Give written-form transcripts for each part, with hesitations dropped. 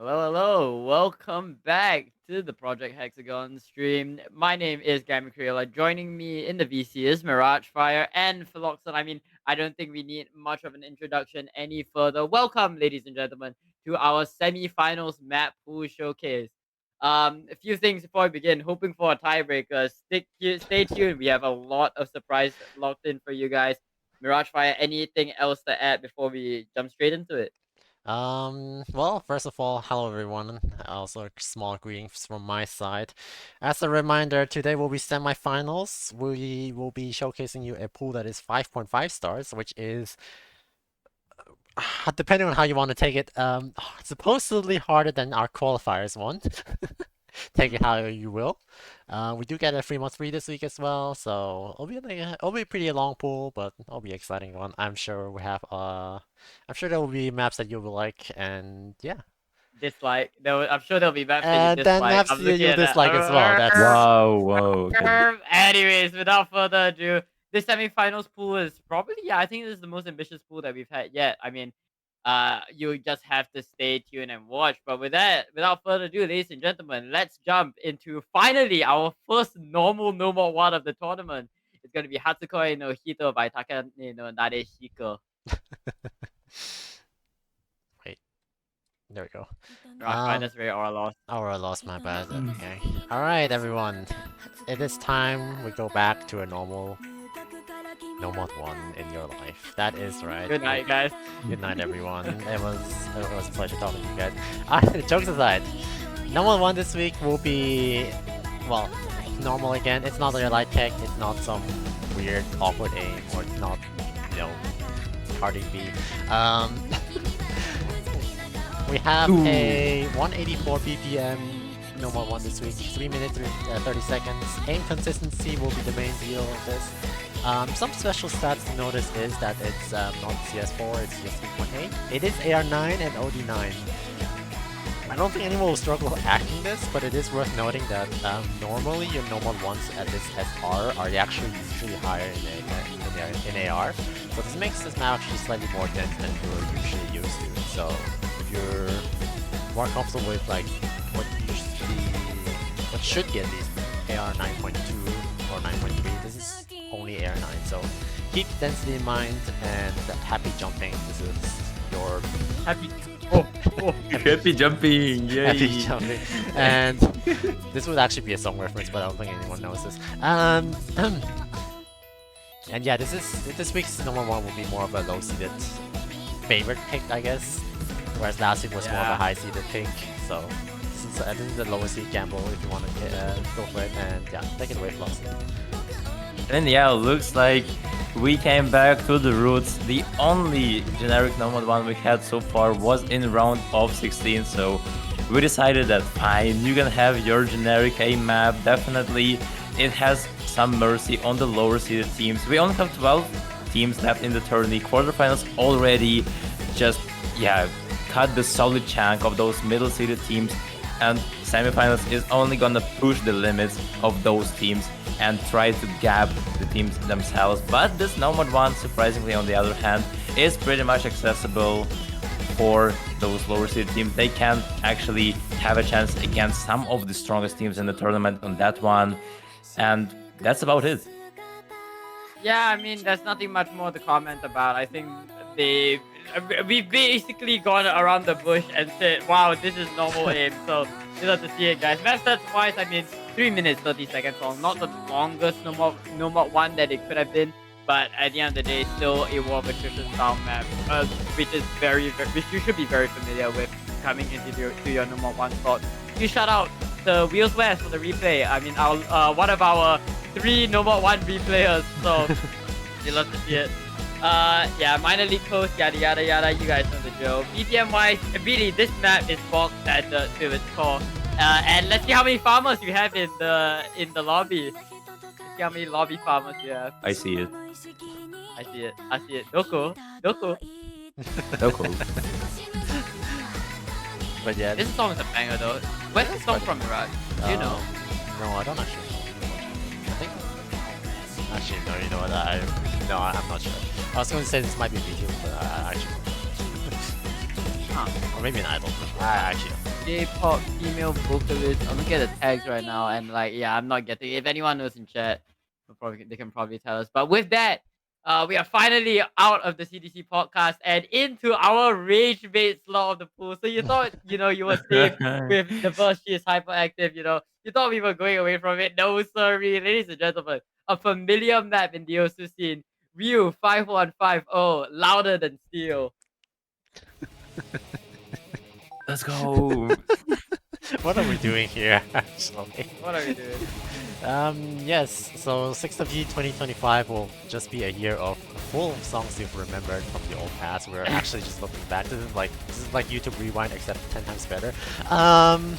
Hello, hello. Welcome back to the Project Hexagon stream. My name is Gamma Creola. Joining me in the VC is Mirage Fire and Philoxon. I don't think we need much of an introduction any further. Welcome, ladies and gentlemen, to our semi-finals map pool showcase. A few things before we begin. Hoping for a tiebreaker. Stay tuned. We have a lot of surprise locked in for you guys. Mirage Fire, anything else to add before we jump straight into it? Well, first of all, hello everyone. Also, small greetings from my side. As a reminder, today will be semifinals. We will be showcasing you a pool that is 5.5 stars, which is, depending on how you want to take it, supposedly harder than our qualifiers one. Take it how you will. We do get a 3-month free this week as well, so it'll be a pretty long pool, but it'll be an exciting one. I'm sure there will be maps that you will like, and yeah. Dislike. I'm sure there'll be maps that you And then dislike. maps I'm that looking you at that. dislike as well. That's Wow, whoa, okay. Anyways, without further ado, this semifinals pool is probably, I think this is the most ambitious pool that we've had yet. You just have to stay tuned and watch. But with that, without further ado, ladies and gentlemen, let's jump into finally our first normal no more one of the tournament. It's gonna be Hatsukoi no Hito by Takane no Nadeshiko. wait. There we go. Right, that's very oral loss. Oh, I lost my bad. Okay. All right, everyone. It is time we go back to a normal one in your life. That is right. Good night, guys. Good night, everyone. It was a pleasure talking to you guys. Jokes aside, normal one this week will be, well, normal again. It's not a light tech. It's not some weird awkward aim, or it's not, you know, Cardi B. We have a 184 BPM normal one this week. 3 minutes 30 seconds. Aim consistency will be the main deal of this. Some special stats to notice is that it's not CS4, it's just 3.8. It is AR9 and OD9. I don't think anyone will struggle acting this, but it is worth noting that normally your normal ones at this SR are actually usually higher in AR. So this makes this map actually slightly more dense than you're usually used to. So if you're more comfortable with like what should be at least AR 9.2 or 9.3, this is only AR 9. So keep density in mind and happy jumping. This is your Happy. Oh, Happy jumping! Yay! happy jumping. And this would actually be a song reference, but I don't think anyone knows this. And yeah, this week's number one will be more of a low-seeded favorite pick, I guess. Whereas last week was more of a high-seeded pick. So this is the lowest seed gamble if you want to go for it. And yeah, take it away, Flossie. And yeah, looks like we came back to the roots. The only generic normal one we had so far was in round of 16, so we decided that fine, you can have your generic A map. Definitely, it has some mercy on the lower seeded teams. We only have 12 teams left in the tourney. Quarterfinals already just, yeah, cut the solid chunk of those middle seeded teams, and semifinals is only gonna push the limits of those teams and try to gap the teams themselves. But this normal one, surprisingly, on the other hand, is pretty much accessible for those lower seed teams. They can actually have a chance against some of the strongest teams in the tournament on that one, and that's about it. yeah, there's nothing much more to comment about. I think we basically gone around the bush and said, wow, this is normal aim. So you have to see it, guys. Map stats wise, 3 minutes 30 seconds long. Not the longest normal one that it could have been, but at the end of the day, still a war of attrition style map, which is which you should be very familiar with coming into your normal one slot. You shout out to Wheels West for the replay. Our one of our 3 normal one replayers. So you love to see it. Yeah, minor league coast, yada yada yada. You guys know the drill. BPM wise, really, this map is box standard to its core. And let's see how many farmers you have in the lobby. Let's see how many lobby farmers you have. I see it. I see it. Doko. Doko. But yeah, This song is a banger though. Where's the song from, Mirage? Do you know? No, I don't actually know. I think. Actually, no, you know what? I'm not sure. I was going to say this might be video, but I actually don't. Or maybe an idol. I actually don't know. K-pop female vocalist. I'm looking at the tags right now, and like, yeah, I'm not getting. If anyone knows in chat, they can probably tell us. But with that, we are finally out of the CDC podcast and into our rage bait slot of the pool. So you thought, you were safe with the verse. She is hyperactive. You thought we were going away from it. No, sorry, ladies and gentlemen. A familiar map in the Osu scene. Ryu 5150, louder than steel. Let's go. What are we doing here, actually? What are we doing? Yes, so 6WC2025 will just be a year of full of songs you've remembered from the old past. We're actually just looking back to them this is like YouTube Rewind except 10 times better.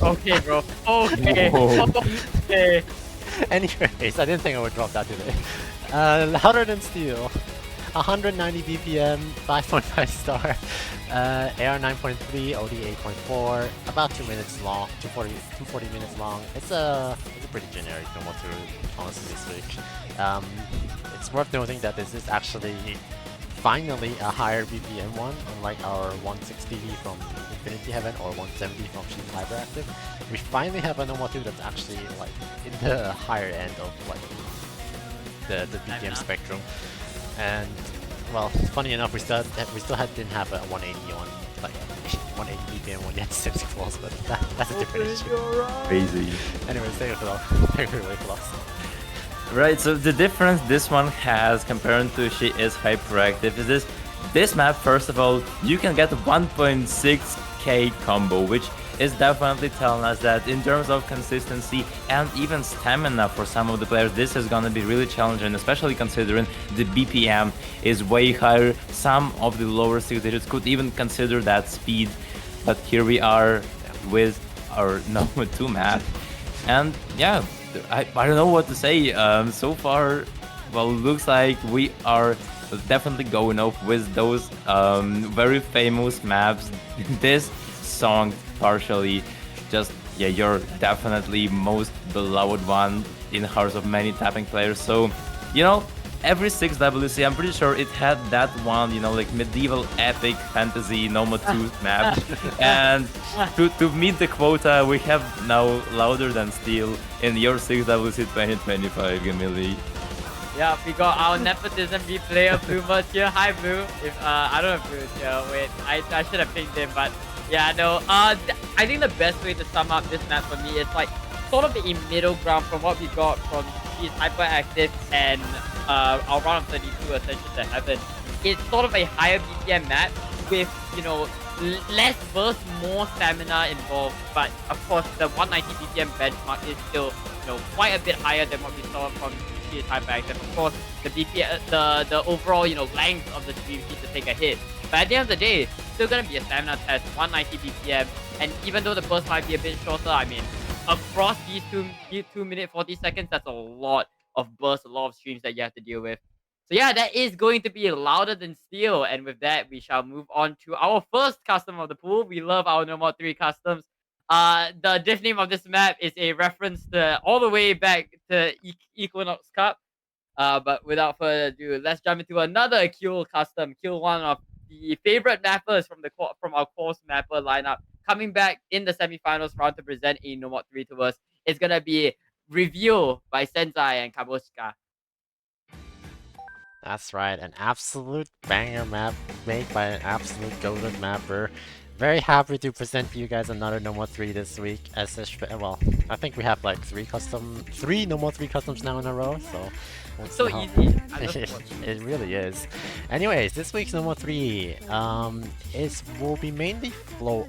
Okay, bro. Okay. Whoa. Okay. Anyways, I didn't think I would drop that today. Louder than steel. 190 BPM, 5.5 star, AR 9.3, OD 8.4, about 2 minutes long, 240 minutes long. It's a pretty generic normal tool, honestly speak. It's worth noting that this is actually finally a higher BPM one, unlike our 160 from Infinity Heaven or 170 from She's Hyperactive. We finally have a normal tool that's actually like in the higher end of like the BPM spectrum. And well, funny enough, we still didn't have a 180 on like 180 BPM one yet, 60 floors, but that's a different issue. Crazy. Anyways, they're really close. Right, so the difference this one has compared to She Is Hyperactive is this map, first of all, you can get a 1.6k combo, which is definitely telling us that in terms of consistency and even stamina for some of the players, this is gonna be really challenging, especially considering the BPM is way higher. Some of the lower 6 digits could even consider that speed, but here we are with our number 2 map, and yeah, I don't know what to say. So far, well, looks like we are definitely going off with those very famous maps. This song partially just, yeah, you're definitely most beloved one in hearts of many tapping players. So, every 6WC, I'm pretty sure it had that one, like medieval epic fantasy Noma 2 map. And to meet the quota, we have now Louder Than Steel in your 6WC 2025, Gamili. Yeah, we got our nepotism player Blue Merch here. Hi, Blue. If I don't have Blue here. Wait, I should have pinged him, but yeah, no. I think the best way to sum up this map for me is like sort of a middle ground from what we got from She's Hyperactive and our round of 32 Ascension to Heaven. It's sort of a higher BPM map with less burst, more stamina involved. But of course, the 190 BPM benchmark is still quite a bit higher than what we saw from She's Hyperactive. Of course, the BPM, the overall length of the stream needs to take a hit. But at the end of the day, still gonna be a stamina test, 190 BPM, and even though the burst might be a bit shorter, I mean, across these 2 minute 40 seconds, that's a lot of burst, a lot of streams that you have to deal with. So yeah, that is going to be Louder Than Steel, and with that, we shall move on to our first custom of the pool. We love our No More 3 customs. The diff name of this map is a reference to all the way back to Equinox Cup. But without further ado, let's jump into another Kill custom. Kill, one of the favorite mappers from our course mapper lineup, coming back in the semifinals round to present a No More 3 to us. It's gonna be Review by Sensei and Kabushka. That's right, an absolute banger map made by an absolute golden mapper. Very happy to present for you guys another No More 3 this week. Well, I think we have like three No More 3 customs now in a row, so So easy. It really is. Anyways, this week's No More 3 will be mainly flow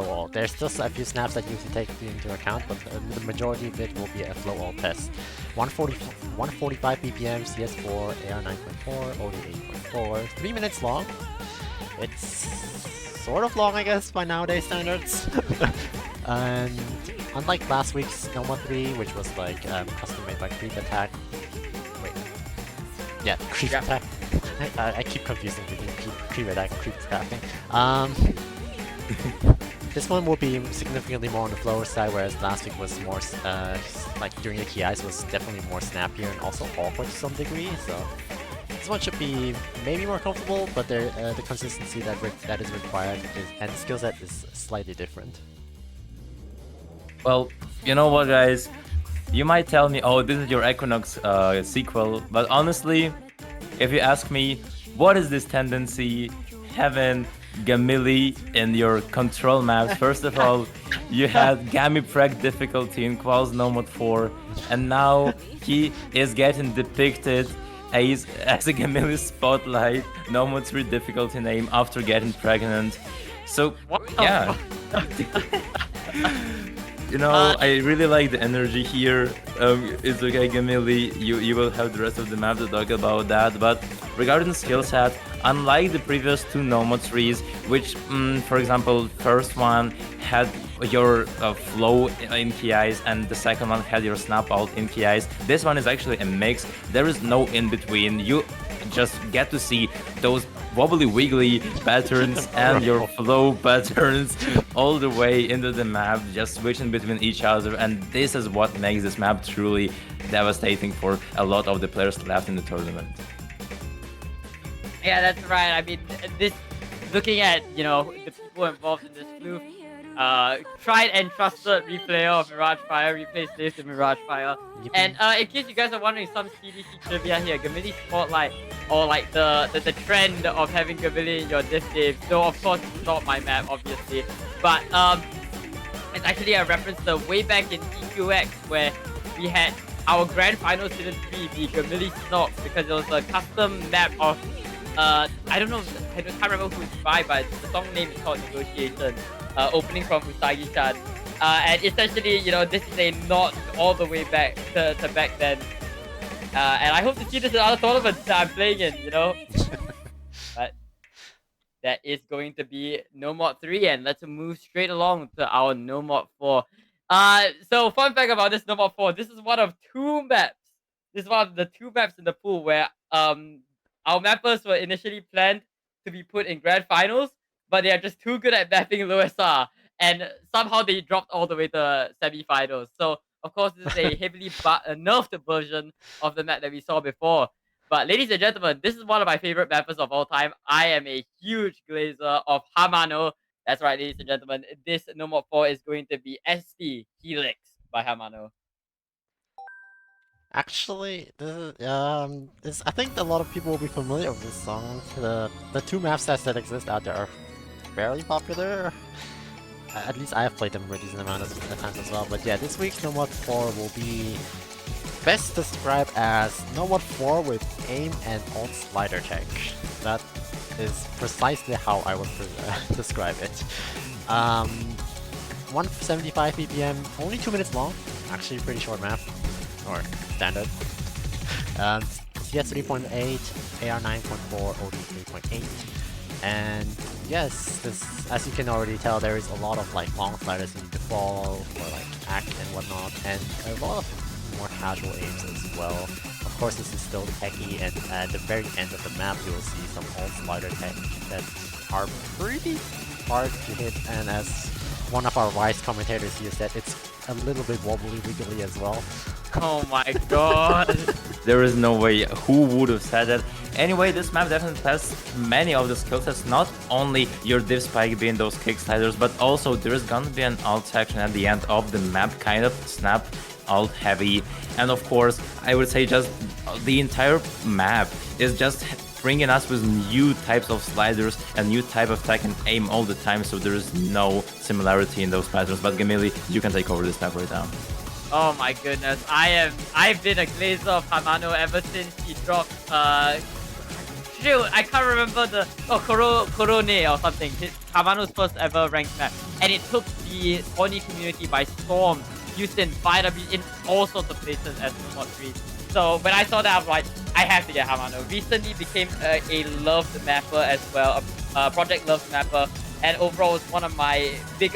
alt. There's still a few snaps that you need to take into account, but the majority of it will be a flow alt test. 145 BPM, CS4, AR 9.4, OD 8.4, 3 minutes long. It's sort of long, I guess, by nowadays standards. And unlike last week's No More 3, which was like custom made by Creep Attack. Wait. Yeah, Creep Attack. I keep confusing between Creep Attack and Creep Attacking. This one will be significantly more on the flower side, whereas last week was more, like during the key eyes was definitely more snappier and also awkward to some degree, so This one should be maybe more comfortable, but the consistency that is required and the skill set is slightly different. Well, you know what, guys? You might tell me, oh, this is your Equinox sequel, but honestly, if you ask me, what is this tendency having Gamili in your control maps? First of all, you had Gamipreg difficulty in Qual's Nomad 4, and now he is getting depicted as a Gamili Spotlight Nomad 3 difficulty name after getting pregnant. So, yeah. You know, I really like the energy here. It's okay, Gamili, you will have the rest of the map to talk about that. But regarding skill set, unlike the previous two Nomad 3s, which, for example, first one had your flow in KIs and the second one had your snap out in KIs, this one is actually a mix. There is no in between. You just get to see those wobbly wiggly patterns and your flow patterns all the way into the map, just switching between each other, and this is what makes this map truly devastating for a lot of the players left in the tournament. Yeah, that's right. I mean, this, looking at, you know, the people involved in this floof, tried and trusted replayer of Mirage Fire, replays saves in Mirage Fire. Yep. And in case you guys are wondering, some CDC trivia here, Gamili Spotlight, or like the trend of having Gamili in your diff saves, though of course it's not my map, obviously, but it's actually a reference to way back in EQX, where we had our grand final season 3 be Gamili Snog, because it was a custom map of I don't know, I can't remember who it's by, but the song name is called Negotiation, opening from Usagi-chan. And essentially, you know, this is a nod all the way back to back then. And I hope to see this in other tournaments that I'm playing in, you know? But that is going to be No Mod 3, and let's move straight along to our No Mod 4. So fun fact about this No Mod 4, this is one of two maps. This is one of the two maps in the pool where our mappers were initially planned to be put in grand finals, but they are just too good at mapping low SR, and somehow they dropped all the way to semi-finals. So of course this is a heavily nerfed version of the map that we saw before. But ladies and gentlemen, this is one of my favorite mappers of all time. I am a huge glazer of Hamano. That's right, ladies and gentlemen. This No Mod 4 is going to be ST Helix by Hamano. Actually, I think a lot of people will be familiar with this song. The two map sets that exist out there are fairly popular. At least I have played them a decent amount of times as well. But yeah, this week's No Mod 4 will be best described as No Mod 4 with aim and alt slider tech. That is precisely how I would describe it. 175 BPM, only 2 minutes long. Actually, pretty short map. Or standard. CS 3.8, AR 9.4, OD 3.8. And yes, this, as you can already tell, there is a lot of like long sliders you need to fall, or like act and whatnot, and a lot of more casual aims as well. Of course, this is still techy, and at the very end of the map, you will see some alt slider tech that are pretty hard to hit, and as one of our wise commentators here said, it's a little bit wobbly wiggly as well. Oh my god! There is no way. Who would have said that? Anyway, this map definitely has many of the skill sets, not only your div spike being those kick sliders, but also there is gonna be an alt section at the end of the map, kind of snap alt heavy. And of course, I would say just the entire map is just bringing us with new types of sliders and new type of tech and aim all the time, so there is no similarity in those patterns. But Gamili, you can take over this map right now. Oh my goodness, I've been a glazer of Hamano ever since he dropped shoot, I can't remember the Korone or something. It's Hamano's first ever ranked map. And it took the Oni community by storm, used in 5W in all sorts of places as No Mod 3. So when I saw that, I was like, I have to get Hamano. Recently became a loved mapper as well, a project loved mapper. And overall, it's one of my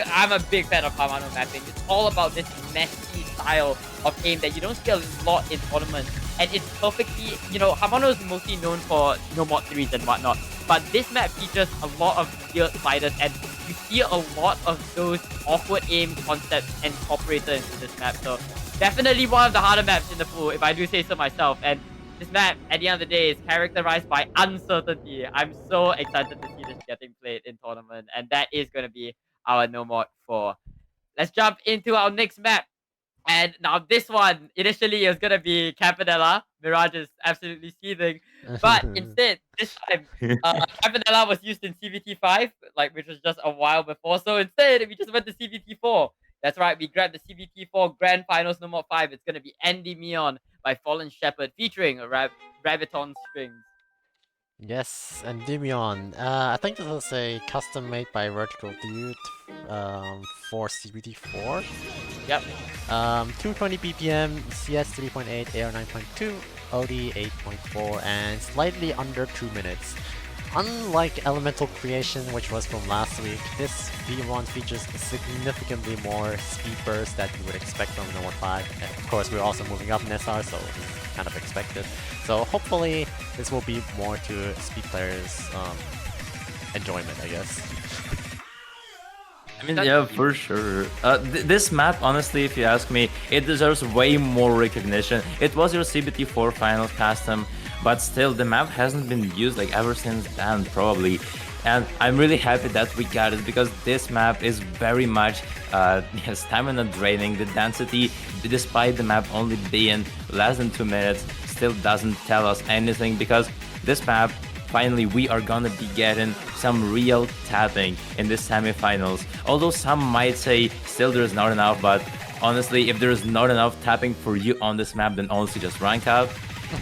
I'm a big fan of Hamano mapping. It's all about this messy style of aim that you don't see a lot in tournaments. And it's perfectly, you know, Hamano is mostly known for No Mod 3s and whatnot. But this map features a lot of weird sliders, and you see a lot of those awkward aim concepts incorporated into this map. So definitely one of the harder maps in the pool, if I do say so myself. And this map, at the end of the day, is characterized by uncertainty. I'm so excited to see this getting played in tournament, and that is going to be our No Mod 4. Let's jump into our next map. And now this one, initially it was gonna be Campanella. Mirage is absolutely seething. But instead, this time, Campanella was used in CVT5, like which was just a while before. So instead, we just went to CVT4. That's right, we grabbed the CVT4 Grand Finals No. 5. It's gonna be Endymion by Fallen Shepherd featuring Rabiton strings. Yes, and Endymion. I think this is a custom made by Vertical Dude for CBT4. Yep. 220 BPM, CS 3.8, AR 9.2, OD 8.4, and slightly under 2 minutes. Unlike Elemental Creation, which was from last week, this V1 features significantly more speed burst that you would expect from No. 5. And of course, we're also moving up in SR, so it's kind of expected. So hopefully, this will be more to speed players' enjoyment, I guess. I mean, yeah, for sure. This map, honestly, if you ask me, it deserves way more recognition. It was your CBT4 Finals custom, but still, the map hasn't been used like ever since then, probably. And I'm really happy that we got it, because this map is very much stamina draining. The density, despite the map only being less than 2 minutes, still doesn't tell us anything, because this map, finally, we are gonna be getting some real tapping in the semifinals. Although some might say still there's not enough, but honestly, if there's not enough tapping for you on this map, then honestly just rank up.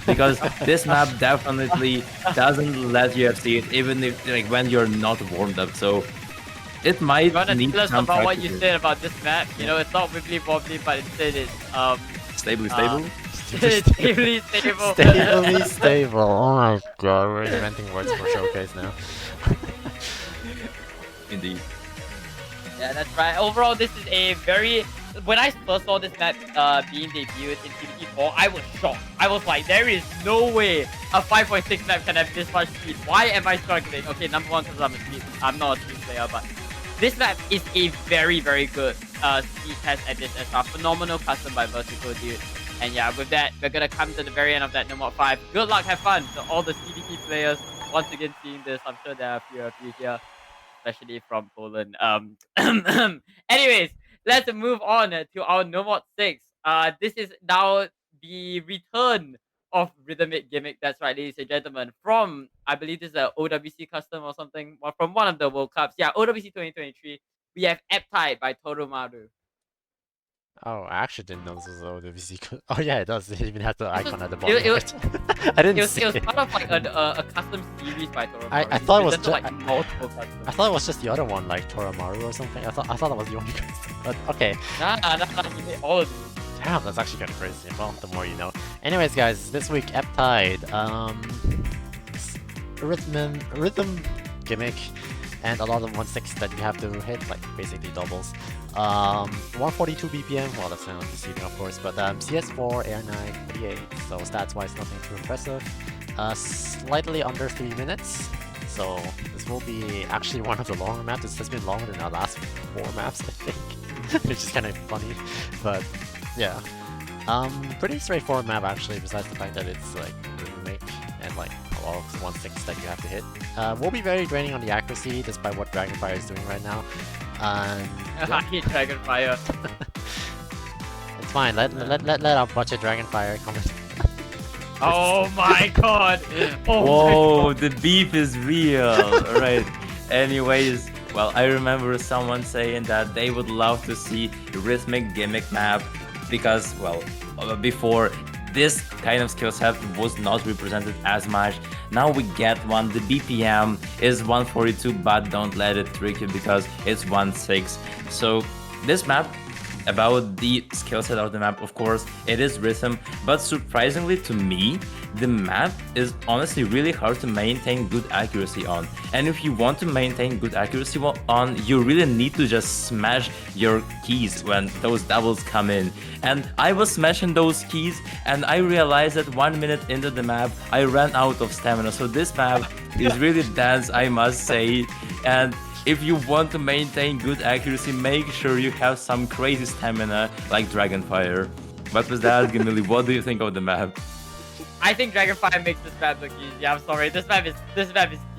Because this map definitely doesn't let you see it, even if like when you're not warmed up. So it might You wanna need tell us some about what you practice. said about this map? You know, it's not wibbly wobbly, but instead it's Stably stable. stably stable. Stably stable. Oh my god, we're inventing words for Showcase now. Indeed. Yeah, that's right. Overall, this is a very... When I first saw this map being debuted in CBT4, I was shocked. I was like, there is no way a 5.6 map can have this much speed. Why am I struggling? Okay, number one, because I'm not a speed player, but this map is a very, very good speed test at this SR. Phenomenal custom by Vertical Dude. And yeah, with that, we're gonna come to the very end of that No. 5. Good luck, have fun to all the CBT players. Once again, seeing this, I'm sure there are a few of you here, especially from Poland. Anyways, let's move on to our No. 6. This is now the return of Rhythmic Gimmick. That's right, ladies and gentlemen. From, I believe this is an OWC custom or something, or from one of the World Cups. Yeah, OWC 2023. We have Eptide by Toromaru. Oh, I actually didn't know this was OWC. Oh yeah, it does. It even has the icon at the it- bottom. I didn't see It was it. part of like a custom series by Toromaru. I thought it was Presented, ju- like multiple customs. I thought it was just the other one, like Toramaru or something. I thought that was the only custom. But okay. Nah, you made all of these. Damn, that's actually kind of crazy. Well, the more you know. Anyways, guys, this week Eptide, rhythm gimmick, and a lot of 1/6 that you have to hit, like basically doubles. 142 BPM. Well, that's not deceiving, of course, but CS4, AR9, 48. So stats-wise, nothing too impressive. Slightly under 3 minutes. So this will be actually one of the longer maps. This has been longer than our last 4 maps, I think, which is kind of funny, but. Yeah. Pretty straightforward map actually, besides the fact that it's like rhythmic and like a lot of 1/6 that you have to hit. Will be very draining on the accuracy, despite what Dragonfire is doing right now. I Yeah, hate Dragonfire. it's fine. Let our budget Dragonfire come in. Oh my god! Oh my Whoa, god. the beef is real. Alright. Anyways, well, I remember someone saying that they would love to see a rhythmic gimmick map because, well, before this kind of skill set was not represented as much. Now we get one. The BPM is 142, but don't let it trick you because it's 1/6. So this map, about the skill set of the map, of course, it is rhythm, but surprisingly to me, the map is honestly really hard to maintain good accuracy on. And if you want to maintain good accuracy on, you really need to just smash your keys when those doubles come in. And I was smashing those keys, and I realized that 1 minute into the map, I ran out of stamina. So this map is really dense, I must say. And if you want to maintain good accuracy, make sure you have some crazy stamina like Dragonfire. But with that, Gamili, what do you think of the map? I think Dragonfire makes this map look easy. I'm sorry. This map is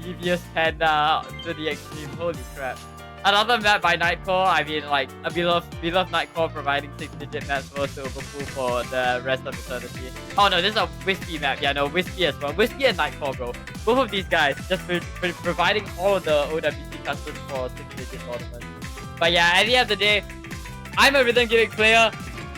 devious and to the extreme. Holy crap. Another map by Nightcore. I mean, like, we love Nightcore providing 6-digit maps for us to overpool for the rest of eternity. Oh no, this is a Whiskey map. Yeah, no, Whiskey as well. Whiskey and Nightcore, bro. Both of these guys just providing all of the OWC customs for 6-digit tournaments. But yeah, at the end of the day, I'm a rhythm gimmick player.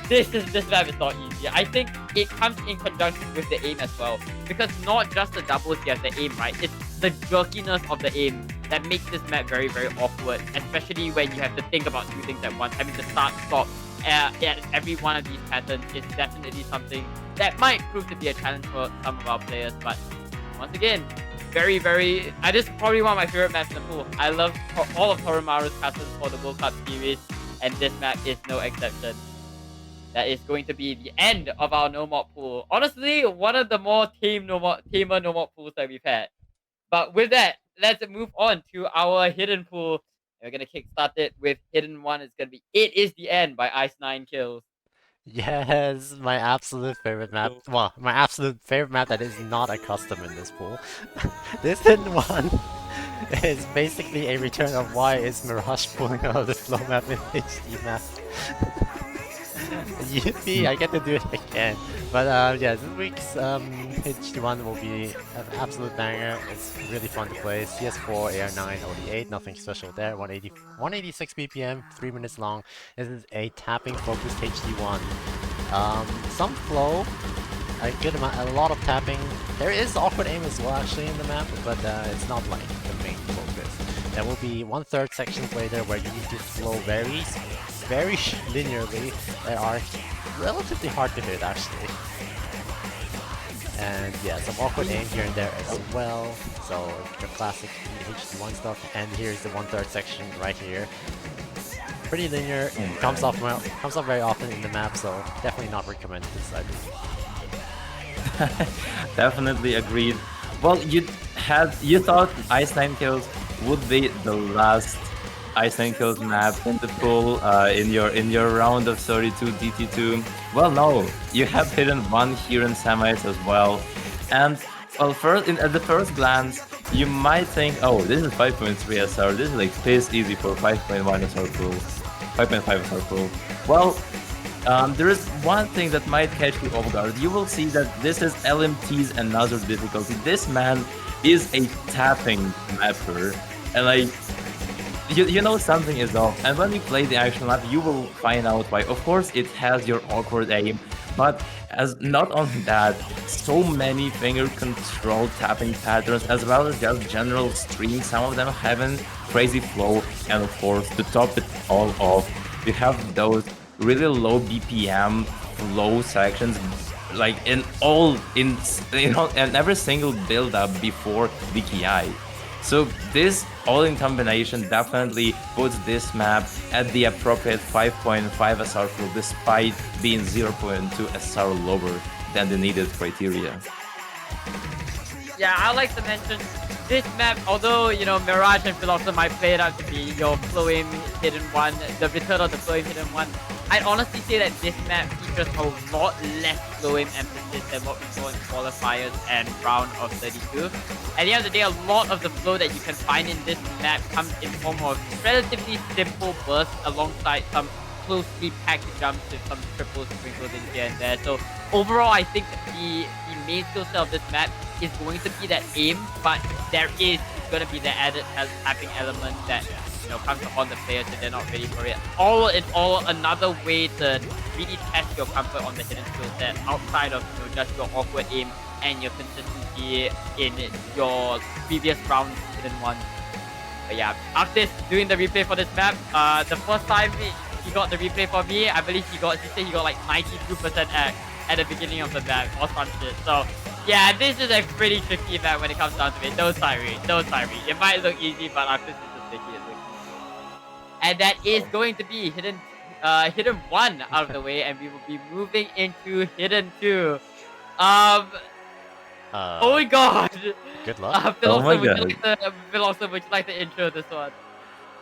This map is not easy. I think it comes in conjunction with the aim as well. Because not just the doubles you have the aim, right? It's the jerkiness of the aim that makes this map very, very awkward. Especially when you have to think about two things at once. Having to start, stop at every one of these patterns is definitely something that might prove to be a challenge for some of our players. But once again, very, very... This is probably one of my favorite maps in the pool. I love all of Toromaru's patterns for the World Cup series. And this map is no exception. That is going to be the end of our no-mod pool. Honestly, one of the more tamer no-mod pools that we've had. But with that, let's move on to our hidden pool. We're gonna kickstart it with hidden one. It's gonna be It Is the End by Ice9 Kills. Yes, my absolute favorite map. Well, my absolute favorite map that is not a custom in this pool. This hidden one is basically a return of why is Mirage pulling out of the flow map in HD map. Yippee, I get to do it again. But yeah, this week's HD1 will be an absolute banger. It's really fun to play. CS4, AR9, OD8, nothing special there. 186 BPM, 3 minutes long. This is a tapping focused HD1. Some flow, a lot of tapping. There is awkward aim as well actually in the map, but it's not like the main focus. There will be 1/3 sections later where you need to flow very linearly that are relatively hard to hit actually. And yeah, some awkward aim here and there as well. So the classic HD1 stuff. And here's the 1/3 section right here. Pretty linear, comes off very often in the map, so definitely not recommended this side. Definitely agreed. Well, you thought Ice9 Kills would be the last Ice9 Kills map in the pool in your round of 32 DT2. Well, no, you have hidden one here in semis as well. And well, at the first glance, you might think, oh, this is 5.3 SR. This is like piss easy for 5.1 SR pool, 5.5 SR pool. Well, there is one thing that might catch you off guard. You will see that this is LMT's another difficulty. This man is a tapping mapper, and like, you know something is off. And when you play the actual map, you will find out why. Of course, it has your awkward aim, but as not only that, so many finger control tapping patterns, as well as just general stream. Some of them having crazy flow, and of course, to top it all off, you have those really low BPM flow sections, like in every single build up before the KI. So this all in combination definitely puts this map at the appropriate 5.5 SR flow, despite being 0.2 SR lower than the needed criteria. Yeah, I like to mention this map, although, you know, Mirage and Philosopher might play it out to be your flowing hidden one, the return of the flowing hidden one, I'd honestly say that this map features a lot less flowing emphasis than what we saw in qualifiers and round of 32. At the end of the day, a lot of the flow that you can find in this map comes in form of relatively simple bursts alongside some closely packed jumps with some triples sprinkled in here and there. So overall, I think the main skill set of this map is going to be that aim, but there is going to be the added tapping element that, you know, comes upon the players if they're not ready for it. All in all, another way to really test your comfort on the hidden skill set outside of, you know, just your awkward aim and your consistency in your previous round hidden ones. But yeah, after doing the replay for this map, the first time he got the replay for me, I believe he said he got like 92% at the beginning of the map or some shit. So yeah, this is a pretty tricky map when it comes down to it. Don't Tyree. It might look easy, but after this is tricky, it looks easy. And that is going to be hidden 1 out of the way, and we will be moving into hidden 2. Oh my god! Good luck. Oh my Philosopher, would you like to intro this one?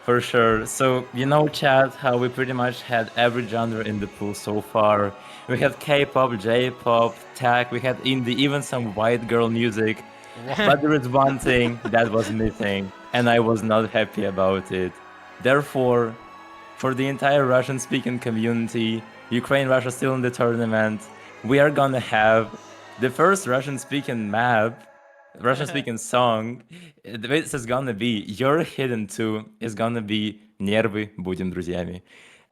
For sure. So, chat, how we pretty much had every genre in the pool so far. We had K-pop, J-pop, tech, we had indie, even some white girl music. But there is one thing that was missing, and I was not happy about it. Therefore, for the entire Russian-speaking community, Ukraine, Russia still in the tournament, we are gonna have the first Russian-speaking map, Russian-speaking song. This is gonna be your hidden two is gonna be "Нервы будем друзьями."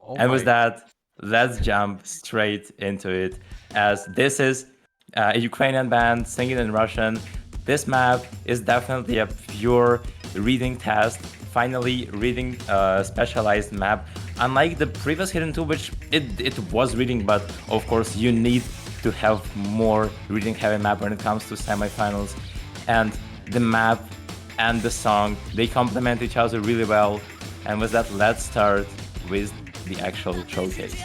Oh And with my. that, let's jump straight into it, as this is a Ukrainian band singing in Russian. This map is definitely a pure reading test, finally reading specialized map. Unlike the previous Hidden 2, which it was reading, but of course you need to have more reading heavy map when it comes to semifinals. And the map and the song, they complement each other really well. And with that, let's start with the actual showcase.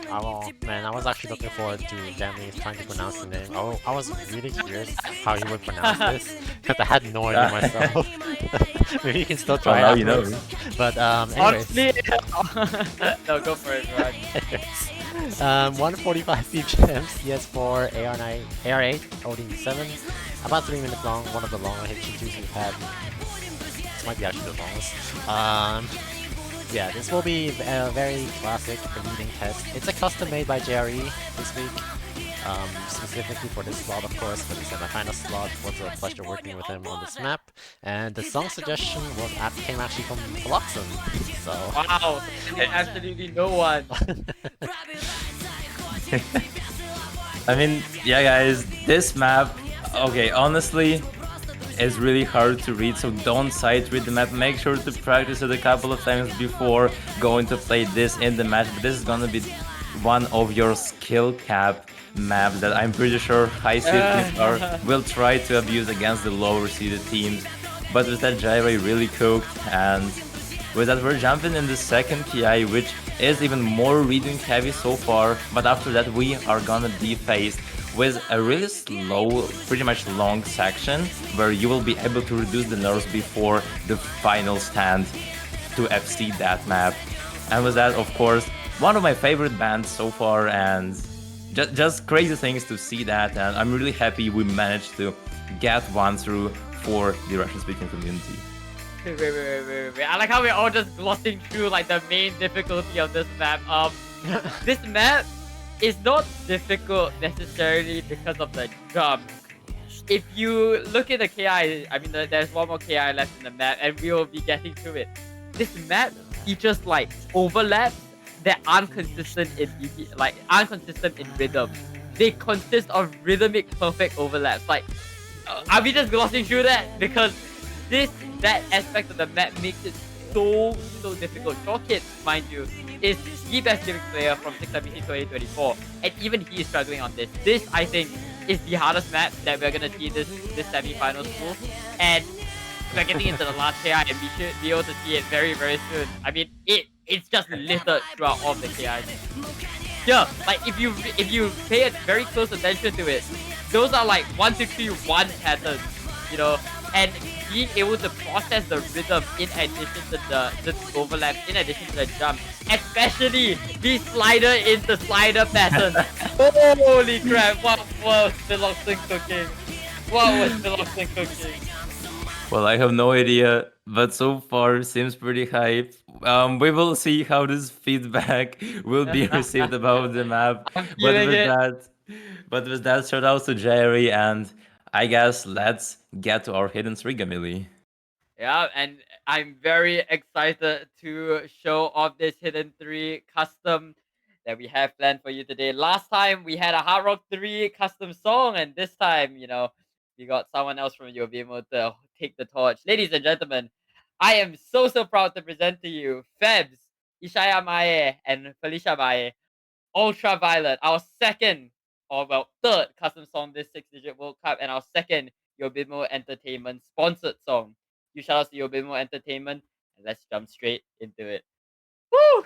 Oh man, I was actually looking forward to Danny trying to pronounce the name. Oh, I was really curious how he would pronounce this because I had no idea myself. Maybe you can still Well, try now it you know. afterwards. But anyways, Honestly, no, go for it, Ryan. 145 BPM, CS4, AR9, AR8, OD7, about 3 minutes long. One of the longer H2s we've had. This might be actually the longest. Yeah, this will be a very classic reading test. It's a custom made by JRE this week, specifically for this slot, of course, for the semifinal slot. It was a pleasure working with him on this map. And the song suggestion came actually from Bloxon, so... Wow, absolutely no one. I mean, yeah, guys, this map, okay, honestly, is really hard to read, so don't sight read the map. Make sure to practice it a couple of times before going to play this in the match. But this is gonna be one of your skill cap maps that I'm pretty sure high seeded teams will try to abuse against the lower seeded teams. But with that, Jairé really cooked, and with that, we're jumping in the second PI, which is even more reading heavy so far. But after that, we are gonna be faced with a really slow, pretty much long section where you will be able to reduce the nerves before the final stand to FC that map. And with that, of course, one of my favorite bands so far, and just crazy things to see that. And I'm really happy we managed to get one through for the Russian-speaking community. Wait. I like how we're all just glossing through like the main difficulty of this map. This map is not difficult necessarily because of the jump. If you look at the KI, I mean, there's one more KI left in the map, and we will be getting to it. This map features like overlaps that aren't consistent in rhythm. They consist of rhythmic perfect overlaps. Like, are we just glossing through that? Because that aspect of the map makes it so difficult. Shortkit, mind you, is the best gimmick player from 6WC2025, and even he is struggling on this. This, I think, is the hardest map that we're gonna see this semi-finals pool, and we're getting into the last KI, and we should be able to see it very soon. I mean, it's just littered throughout all of the KIs. Yeah, like if you pay very close attention to it, those are like 1 2 3 1 patterns, you know, and being able to process the rhythm in addition to the overlap, in addition to the jump, especially the slider into slider pattern. Holy crap! What was Philoxen cooking? What was Philoxen cooking? Well, I have no idea, but so far seems pretty hype. We will see how this feedback will be received about the map. I'm But feeling with it. that, shout out to Jerry, and I guess let's get to our hidden Srigamili. Yeah, and I'm very excited to show off this Hidden 3 custom that we have planned for you today. Last time we had a Hard Rock 3 custom song, and this time, we got someone else from you will be able to take the torch. Ladies and gentlemen, I am so proud to present to you Febs, Ishaya Mae, and Felicia Mae, Ultraviolet, our second, or well, third custom song this 6-digit World Cup, and our second Yobimo Entertainment sponsored song. You shout out to Yobimo Entertainment, and let's jump straight into it. Woo!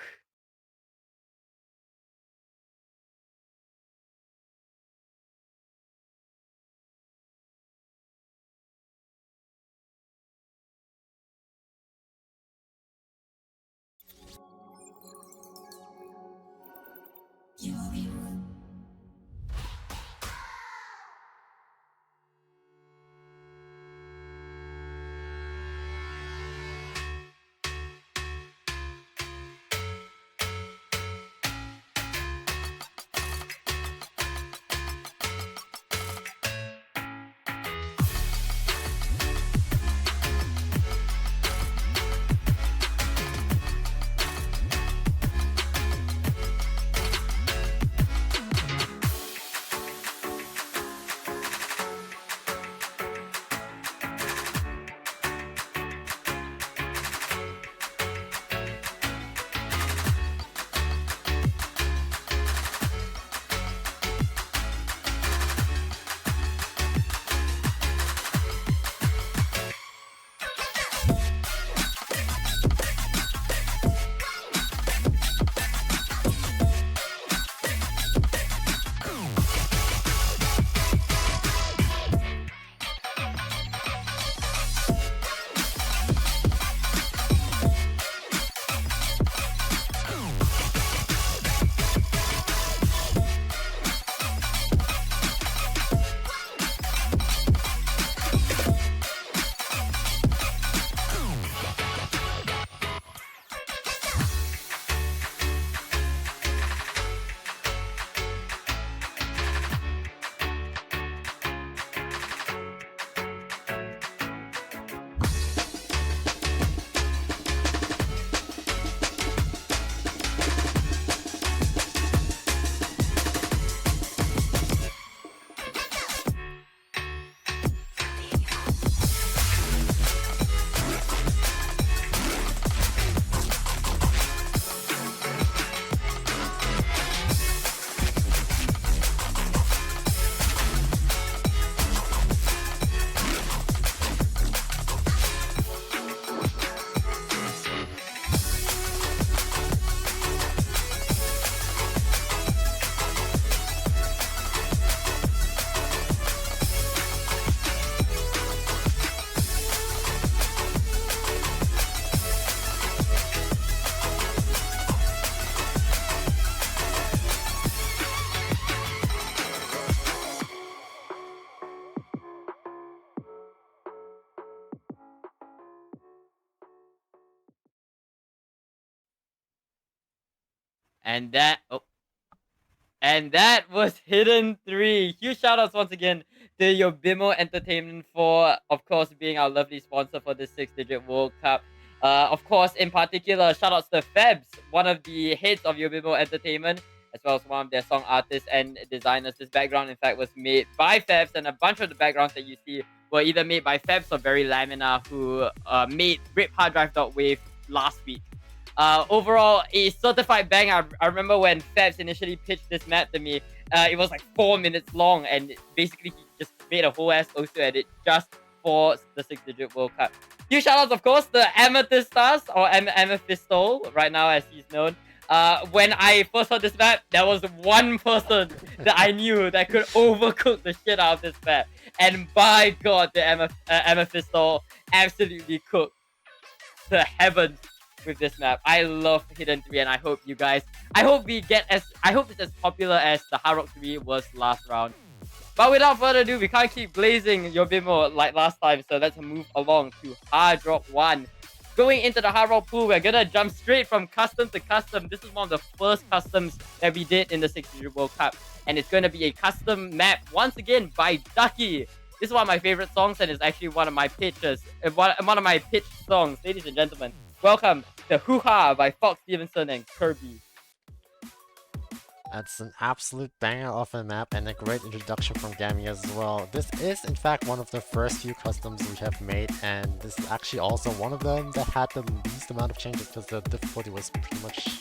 And that was Hidden 3. Huge shoutouts once again to Yobimo Entertainment for, of course, being our lovely sponsor for this 6-digit World Cup. Of course, in particular, shoutouts to Febs, one of the heads of Yobimo Entertainment, as well as one of their song artists and designers. This background, in fact, was made by Febs, and a bunch of the backgrounds that you see were either made by Febs or Very Lamina, who made Rip Hard Drive Wave last week. Overall, a certified banger. I remember when Fabs initially pitched this map to me, it was like 4 minutes long, and basically he just made a whole ass O2 edit just for the 6-digit World Cup. Huge shoutouts, of course, the Amethyst Stars, or Amethystol, right now as he's known. When I first heard this map, there was one person that I knew that could overcook the shit out of this map. And by God, the Amethystol absolutely cooked the heavens with this map. I love Hidden 3, and I hope I hope it's as popular as the Hard Rock 3 was last round. But without further ado, we can't keep blazing Yobimo like last time, so let's move along to Hard Rock 1. Going into the Hard Rock pool, we're gonna jump straight from custom to custom. This is one of the first customs that we did in the 6-digit World Cup, and it's gonna be a custom map once again by Ducky. This is one of my favorite songs, and it's actually one of my pitches, one of my pitch songs. Ladies and gentlemen, welcome to Hoo Ha by Fox Stevenson and Kirby. That's an absolute banger of a map and a great introduction from Gammy as well. This is in fact one of the first few customs we have made, and this is actually also one of them that had the least amount of changes because the difficulty was pretty much...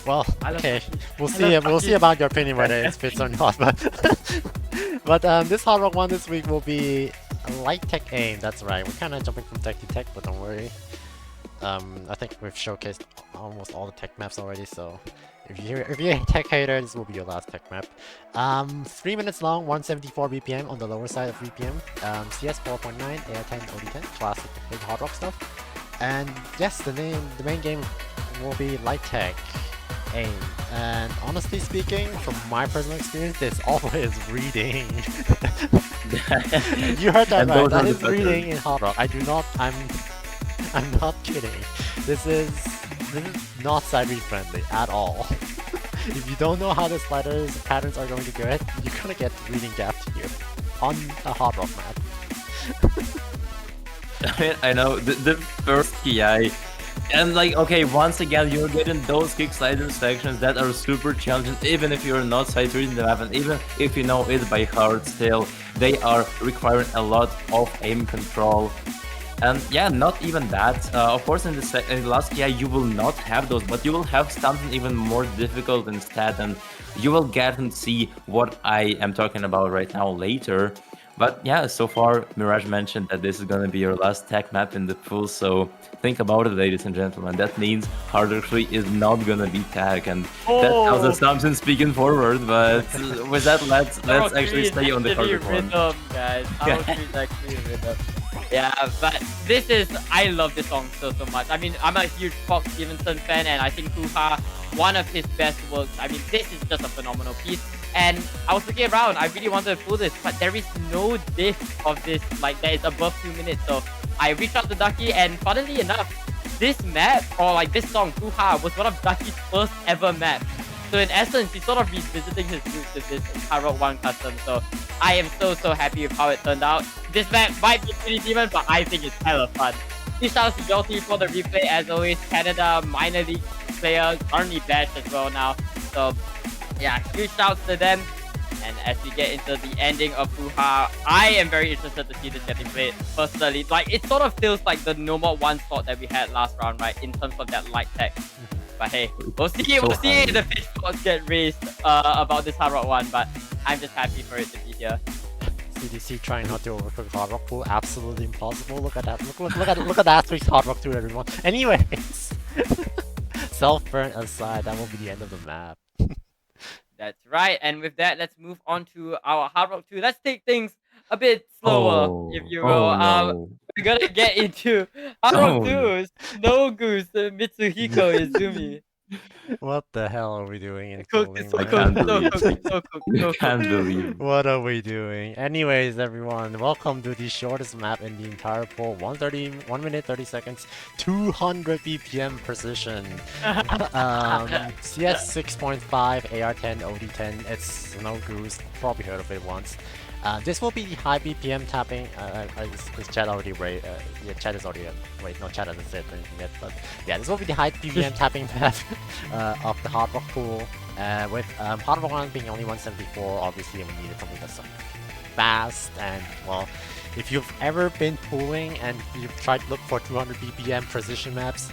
Well, okay, we'll see about your opinion whether it fits or not, but this Hard Rock 1 this week will be a light tech aim, that's right. We're kind of jumping from tech to tech, but don't worry. I think we've showcased almost all the tech maps already, so if you're a tech hater, this will be your last tech map. 3 minutes long, 174 BPM on the lower side of BPM. CS 4.9, AR10, OD10, classic big Hard Rock stuff. And yes, the main game will be light tech aim. And honestly speaking, from my personal experience, there's always reading. You heard that right? That is reading in Hard Rock. I'm not kidding. This is not side read friendly at all. If you don't know how the sliders patterns are going to go, you're gonna get reading gap to you on a Hard Rock map. I know the first KI, and like, okay, once again you're getting those kick sliding sections that are super challenging, even if you're not sight reading the map, and even if you know it by heart, still they are requiring a lot of aim control. And yeah, not even that. Of course, in the last KI you will not have those, but you will have something even more difficult instead, and you will get and see what I am talking about right now later. But yeah, so far Mirage mentioned that this is gonna be your last tech map in the pool, so think about it, ladies and gentlemen. That means Hard Rock 3 is not gonna be tech, and that tells us something speaking forward. But with that, let's actually stay on the Hard Rock 1. Rhythm, guys. Hard Rock 3 is actually rhythm. Yeah, but I love this song so much. I mean, I'm a huge Fox Stevenson fan, and I think Hoo Ha, one of his best works. I mean, this is just a phenomenal piece. And I was looking around, I really wanted to pull this, but there is no diff of this, like, that is above 2 minutes. So I reached out to Ducky, and funnily enough, this map, or like this song, Hoo Ha, was one of Ducky's first ever maps. So in essence, he's sort of revisiting his roots with this Hard Rock 1 custom. So I am so happy with how it turned out. This map might be pretty demon, but I think it's hella fun. Huge shout out to Jolty for the replay as always. Canada minor league player, currently bashed as well now. So yeah, huge shouts to them. And as we get into the ending of Hoo Ha, I am very interested to see this getting played personally. Like, it sort of feels like the normal one slot that we had last round, right? In terms of that light tech. But hey, we'll see if the pitchforks get raised about this Hard Rock 1, but I'm just happy for it to be here. CDC trying not to overcook Hard Rock pool, absolutely impossible. Look at that. Look at that week's Hard Rock 2, everyone. Anyways, self-burn aside, that will be the end of the map. That's right, and with that, let's move on to our Hard Rock 2. Let's take things a bit slower, if you will. No. We're gonna get into Hard Rock 2's Snow Goose Mitsuhiko Izumi. What the hell are we doing in Cooked, it's polling, so I man? can't cooked, so believe. cooked, it's so cooked, I so cooked. can't believe. What are we doing? Anyways, everyone, welcome to the shortest map in the entire poll. 1 minute 30 seconds, 200 BPM precision. CS 6.5, AR10, OD10. It's Snow Goose. Probably heard of it once. This will be the high BPM tapping. Is chat already wait? Yeah, chat is already wait. No, chat hasn't said anything yet. But yeah, this will be the high BPM tapping path of the Hard Rock pool. With Hard Rock 1 being only 174, obviously we needed something that's fast. And well, if you've ever been pooling and you've tried to look for 200 BPM precision maps,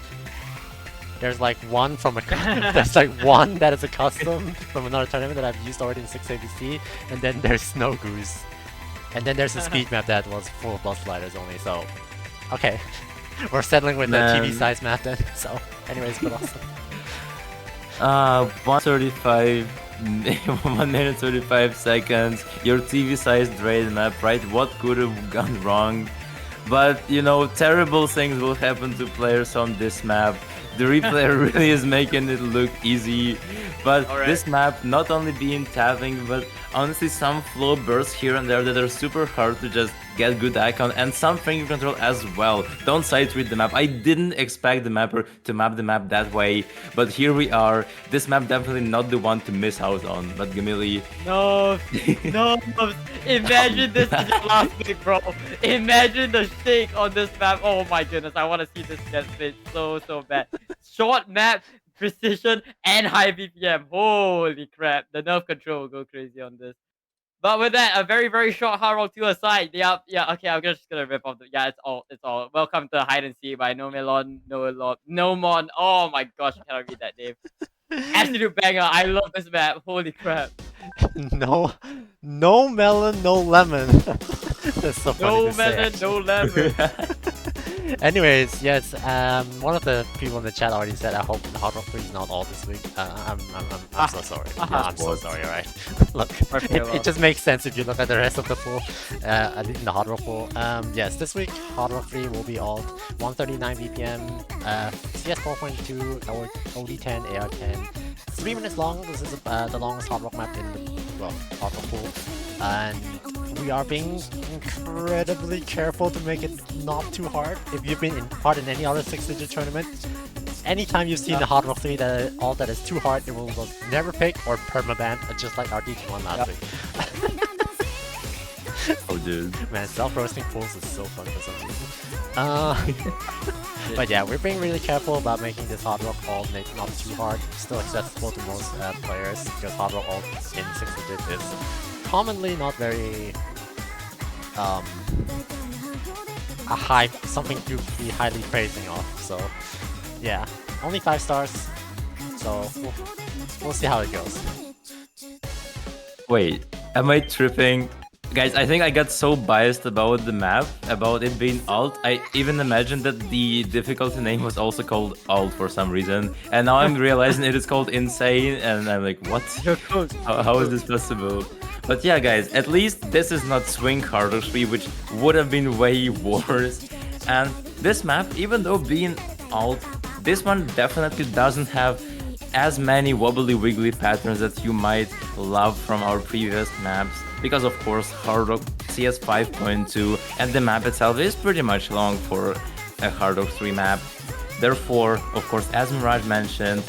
there's like one from a there's like one that is a custom from another tournament that I've used already in 6ABC, and then there's Snow Goose, and then there's a speed map that was full of bus sliders only. So, okay, we're settling with the TV size map then. So, anyways, but awesome. 135, 1 minute 35 seconds. Your TV sized raid map, right? What could have gone wrong? But you know, terrible things will happen to players on this map. The replayer really is making it look easy, but this map not only being tapping, but honestly some flow bursts here and there that are super hard to just get good icon, and some finger control as well. Don't side read the map. I didn't expect the mapper to map the map that way, but here we are. This map definitely not the one to miss out on, but Gamili... No, no, imagine this is your last week, bro. Imagine the shake on this map. Oh my goodness, I want to see this get split so bad. Short map, precision, and high BPM. Holy crap, the nerve control will go crazy on this. But with that, a very short hard roll to aside. Yeah, okay, I'm just gonna rip off the it's all. Welcome to Hide and Seek by No Melon, No Mon. Oh my gosh, I cannot read that name. Absolute banger. I love this map. Holy crap. No melon, no lemon. That's so funny No to say, melon, no lemon. Anyways, yes, one of the people in the chat already said, I hope the Hard Rock 3 is not all this week. I'm so sorry. I'm so sorry, alright? Look, it just makes sense if you look at the rest of the pool, in the Hard Rock pool. Yes, this week, Hard Rock 3 will be all 139 BPM, CS 4.2, OD10, AR10. 3 minutes long. This is the longest Hard Rock map in the, well, Hard Rock pool. And we are being incredibly careful to make it not too hard. If you've been hard in any other 6-digit tournament, anytime you've seen the Hard Rock 3 that is too hard, it will never pick or permaban, just like our DT1 last week. Oh dude. Man, self-roasting pools is so fun for some reason. But yeah, we're being really careful about making this Hard Rock alt not too hard, still accessible to most players, because Hard Rock alt in 6-digit is commonly not very something to be highly praising of. So yeah, only 5 stars. So we'll see how it goes. Wait, am I tripping? Guys, I think I got so biased about the map, about it being alt. I even imagined that the difficulty name was also called alt for some reason. And now I'm realizing it is called insane, and I'm like, what? How is this possible? But yeah, guys, at least this is not Swing Harder 3, which would have been way worse. And this map, even though being alt, this one definitely doesn't have as many wobbly wiggly patterns that you might love from our previous maps. Because of course, Hard Rock CS 5.2 and the map itself is pretty much long for a Hard Rock 3 map. Therefore, of course, as Mirage mentioned,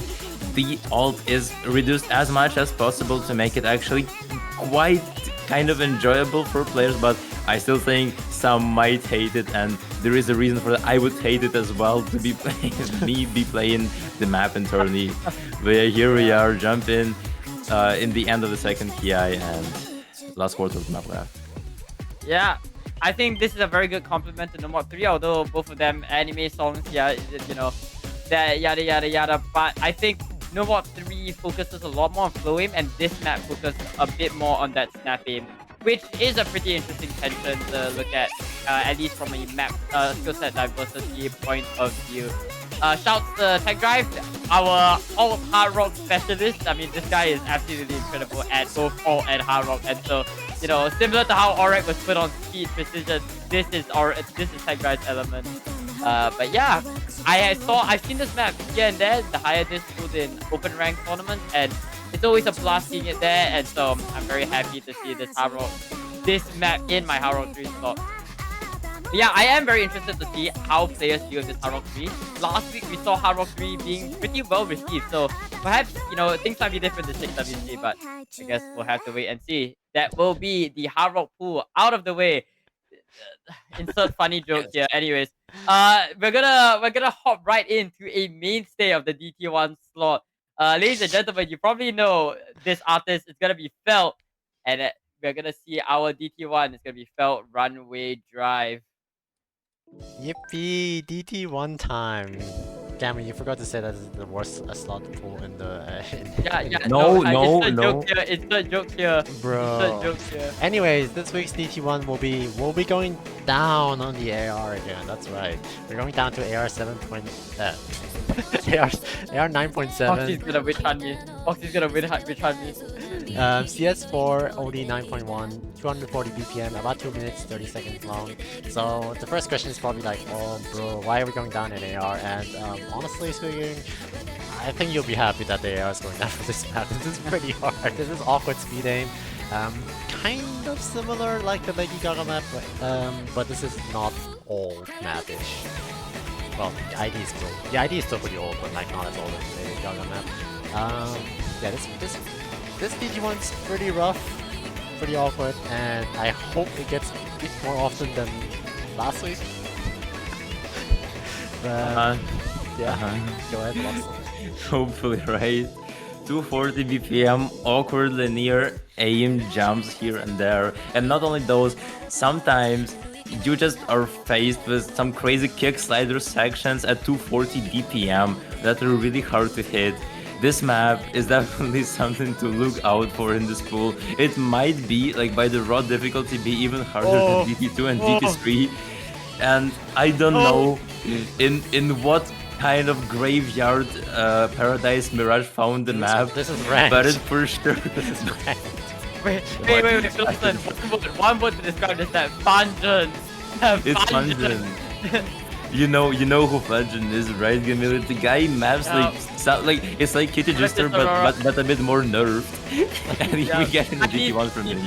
the alt is reduced as much as possible to make it actually quite kind of enjoyable for players, but I still think some might hate it, and there is a reason for that. I would hate it as well to be playing the map in tourney. But yeah, here we are jumping in the end of the second PI and last quarter of the map left. Yeah, I think this is a very good compliment to Nomad 3, although both of them anime songs, yeah, you know, that yada. But I think Nomad 3 focuses a lot more on flow aim, and this map focuses a bit more on that snap aim, which is a pretty interesting tension to look at least from a map skill set diversity point of view. Shouts to Tech Drive, our alt hard rock specialist. I mean, this guy is absolutely incredible at both alt and hard rock, and so, you know, similar to how Aurek was put on speed precision, this is Tech Drive's element. But yeah, I've seen this map here and there, the higher disc in open rank tournaments, and it's always a blast seeing it there. And so I'm very happy to see this map in my Hard Rock 3 slot. But yeah, I am very interested to see how players feel this Hard Rock 3. Last week we saw Hard Rock 3 being pretty well received, so perhaps things might be different to 6WC, but I guess we'll have to wait and see. That will be the Hard Rock pool out of the way. Insert funny joke here. Anyways, we're gonna hop right into a mainstay of the DT1 slot. Ladies and gentlemen, you probably know this artist. It's gonna be Felt, and we're gonna see our DT1. It's gonna be Felt Runway Drive. Yippee! DT1 time. Gammy, you forgot to say that is the worst slot pool in the. No, It's a joke here. Bro. It's a joke here. Anyways, this week's DT1 will be going down on the AR again. That's right. We're going down to AR 7. AR 9.7. Foxy's gonna witch-hunt me. Foxy's gonna witch-hunt me. CS4 OD 9.1, 240 BPM, about 2 minutes 30 seconds long. So the first question is probably like, oh bro, why are we going down in AR? And honestly speaking, I think you'll be happy that the AR is going down for this map. This is pretty hard. This is awkward speed aim. Kind of similar like the Lady Gaga map, but this is not old map-ish. Well, the ID is still pretty old, but like not as old as the Lady Gaga map. Yeah, this DT1's pretty rough, pretty awkward, and I hope it gets beat more often than last week. But go ahead, Watson. Hopefully, right? 240 BPM, awkwardly near aim jumps here and there. And not only those, sometimes you just are faced with some crazy kick slider sections at 240 BPM that are really hard to hit. This map is definitely something to look out for in this pool. It might be, like by the raw difficulty, be even harder than DT2 and DT3. And I don't know in what kind of graveyard paradise Mirage found the map. This is ranked. But it's for sure. This is ranked. Wait, listen. One word to describe this map. Fungeon. It's Fungeon. You know who Fungeon is, right, Gamil? The guy maps like it's like Kitty Gister, but a bit more nerfed. And we get in the DT1 from him.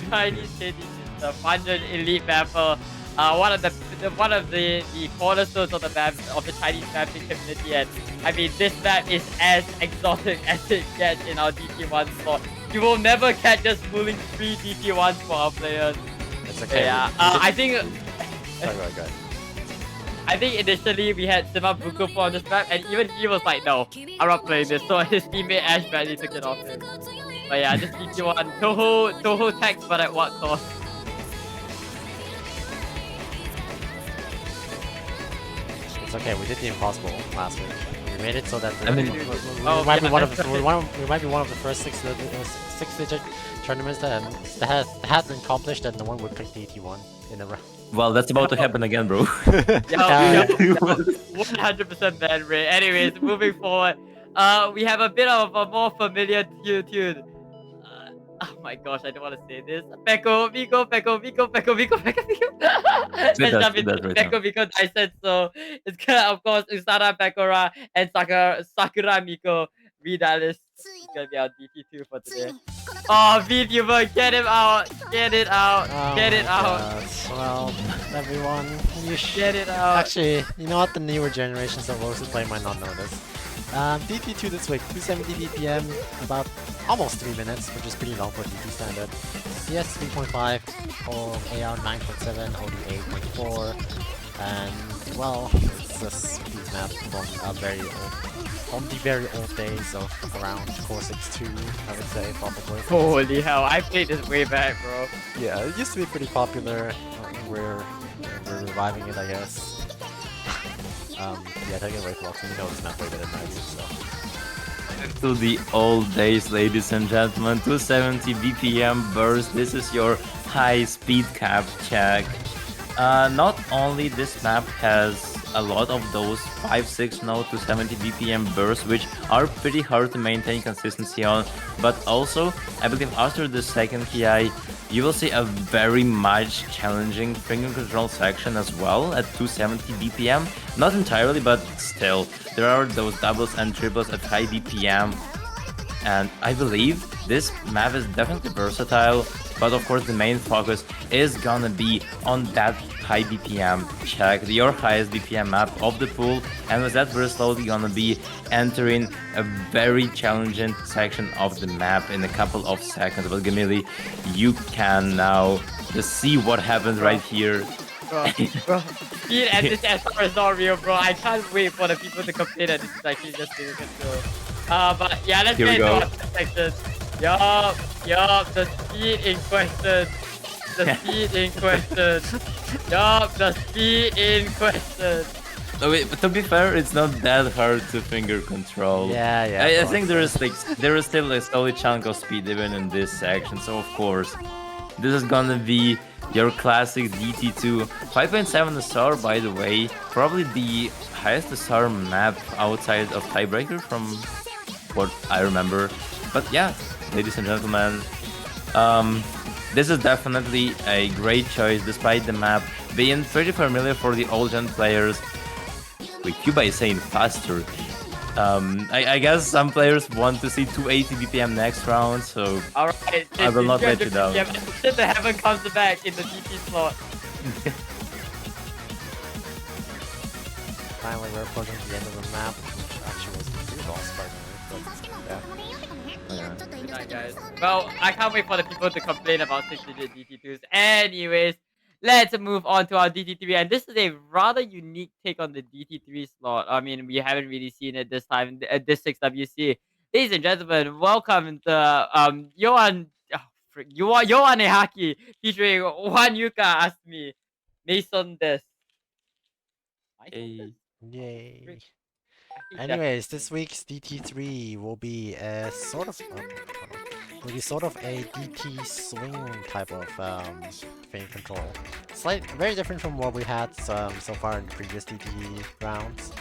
Chinese Kitty Gister, Fungeon Elite Mapper. One of the cornerstones of the map of the Chinese mapping community, and I mean this map is as exotic as it gets in our DT1 slot. You will never catch us pulling 3 DT1s for our players. It's okay. Yeah, I think. Sorry, go ahead. I think initially we had Sima Buko on this map, and even he was like, no, I'm not playing this. So his teammate Ash badly took it off him. But yeah, this DT1, Toho tax, but at what cost? It's okay, we did the impossible last week. We made it so that I mean, we might be one of the first six-digit tournaments that has been accomplished, and no one would pick DT1 in a row. Well, that's about to happen again, bro. 100% ban rate. Anyways, moving forward, we have a bit of a more familiar tune. Oh my gosh, I don't want to say this. Peko, Miko. Let's jump into Peko, Miko, Dyson. So it's gonna, of course, Usara, Pekora, and Sakura, Miko. Redalis. It's gonna be our DT2 for today. Oh, VTuber, get him out! Get it out! Get it out! Well, everyone, you should Get it out! Actually, you know what? The newer generations of those who play might not know this. DT2 this week, 270 BPM, about almost 3 minutes, which is pretty long for DT standard. CS 3.5, AR 9.7, OD 8.4, and well, it's a speed map from the very old days of around 462, I would say, probably. Holy hell, I played this way back, bro. Yeah, it used to be pretty popular. We're reviving it, I guess. Yeah, take it away, Flox. You know this map way better than I do, so. To the old days, ladies and gentlemen, 270 BPM burst. This is your high speed cap check. Not only this map has a lot of those 5-6 no to 70 BPM bursts, which are pretty hard to maintain consistency on, but also I believe after the second PI you will see a very much challenging finger control section as well at 270 BPM. Not entirely, but still. There are those doubles and triples at high BPM. And I believe this map is definitely versatile, but of course the main focus is gonna be on that high BPM. Check your highest BPM map of the pool, and with that we're slowly gonna be entering a very challenging section of the map in a couple of seconds. But Gamili, you can now just see what happens right here. Bro, speed and this SR is not real, bro. I can't wait for the people to complain that this is actually just finger control. But yeah, let's Here get we into go. our section. Yup, the speed in question. The speed in question. Yup, the speed in question. No, wait, but to be fair, it's not that hard to finger control. Yeah. I think there is still a solid chunk of speed even in this section. So of course, this is gonna be your classic DT2 5.7 SR, by the way, probably the highest SR map outside of Tiebreaker from what I remember. But yeah, ladies and gentlemen, this is definitely a great choice despite the map being pretty familiar for the old gen players. Wait, Cuba is saying faster. I guess some players want to see 280 BPM next round, so Alright, I will not let you down. Shit, the heaven comes back in the DP slot. Finally, we're approaching the end of the map, which actually was pretty lost by now, but yeah. Good night, guys. Well, I can't wait for the people to complain about 6-digit DT2s. Anyways, let's move on to our DT3, and this is a rather unique take on the DT3 slot. I mean, we haven't really seen it this time at this 6WC. Ladies and gentlemen, welcome to Yohan Ehaki featuring Juan Yuka asked me, Mason Des. Hey. Yay. Anyways, this week's DT3 will be a sort of a DT swing type of frame control. Very different from what we had so far in previous DT rounds.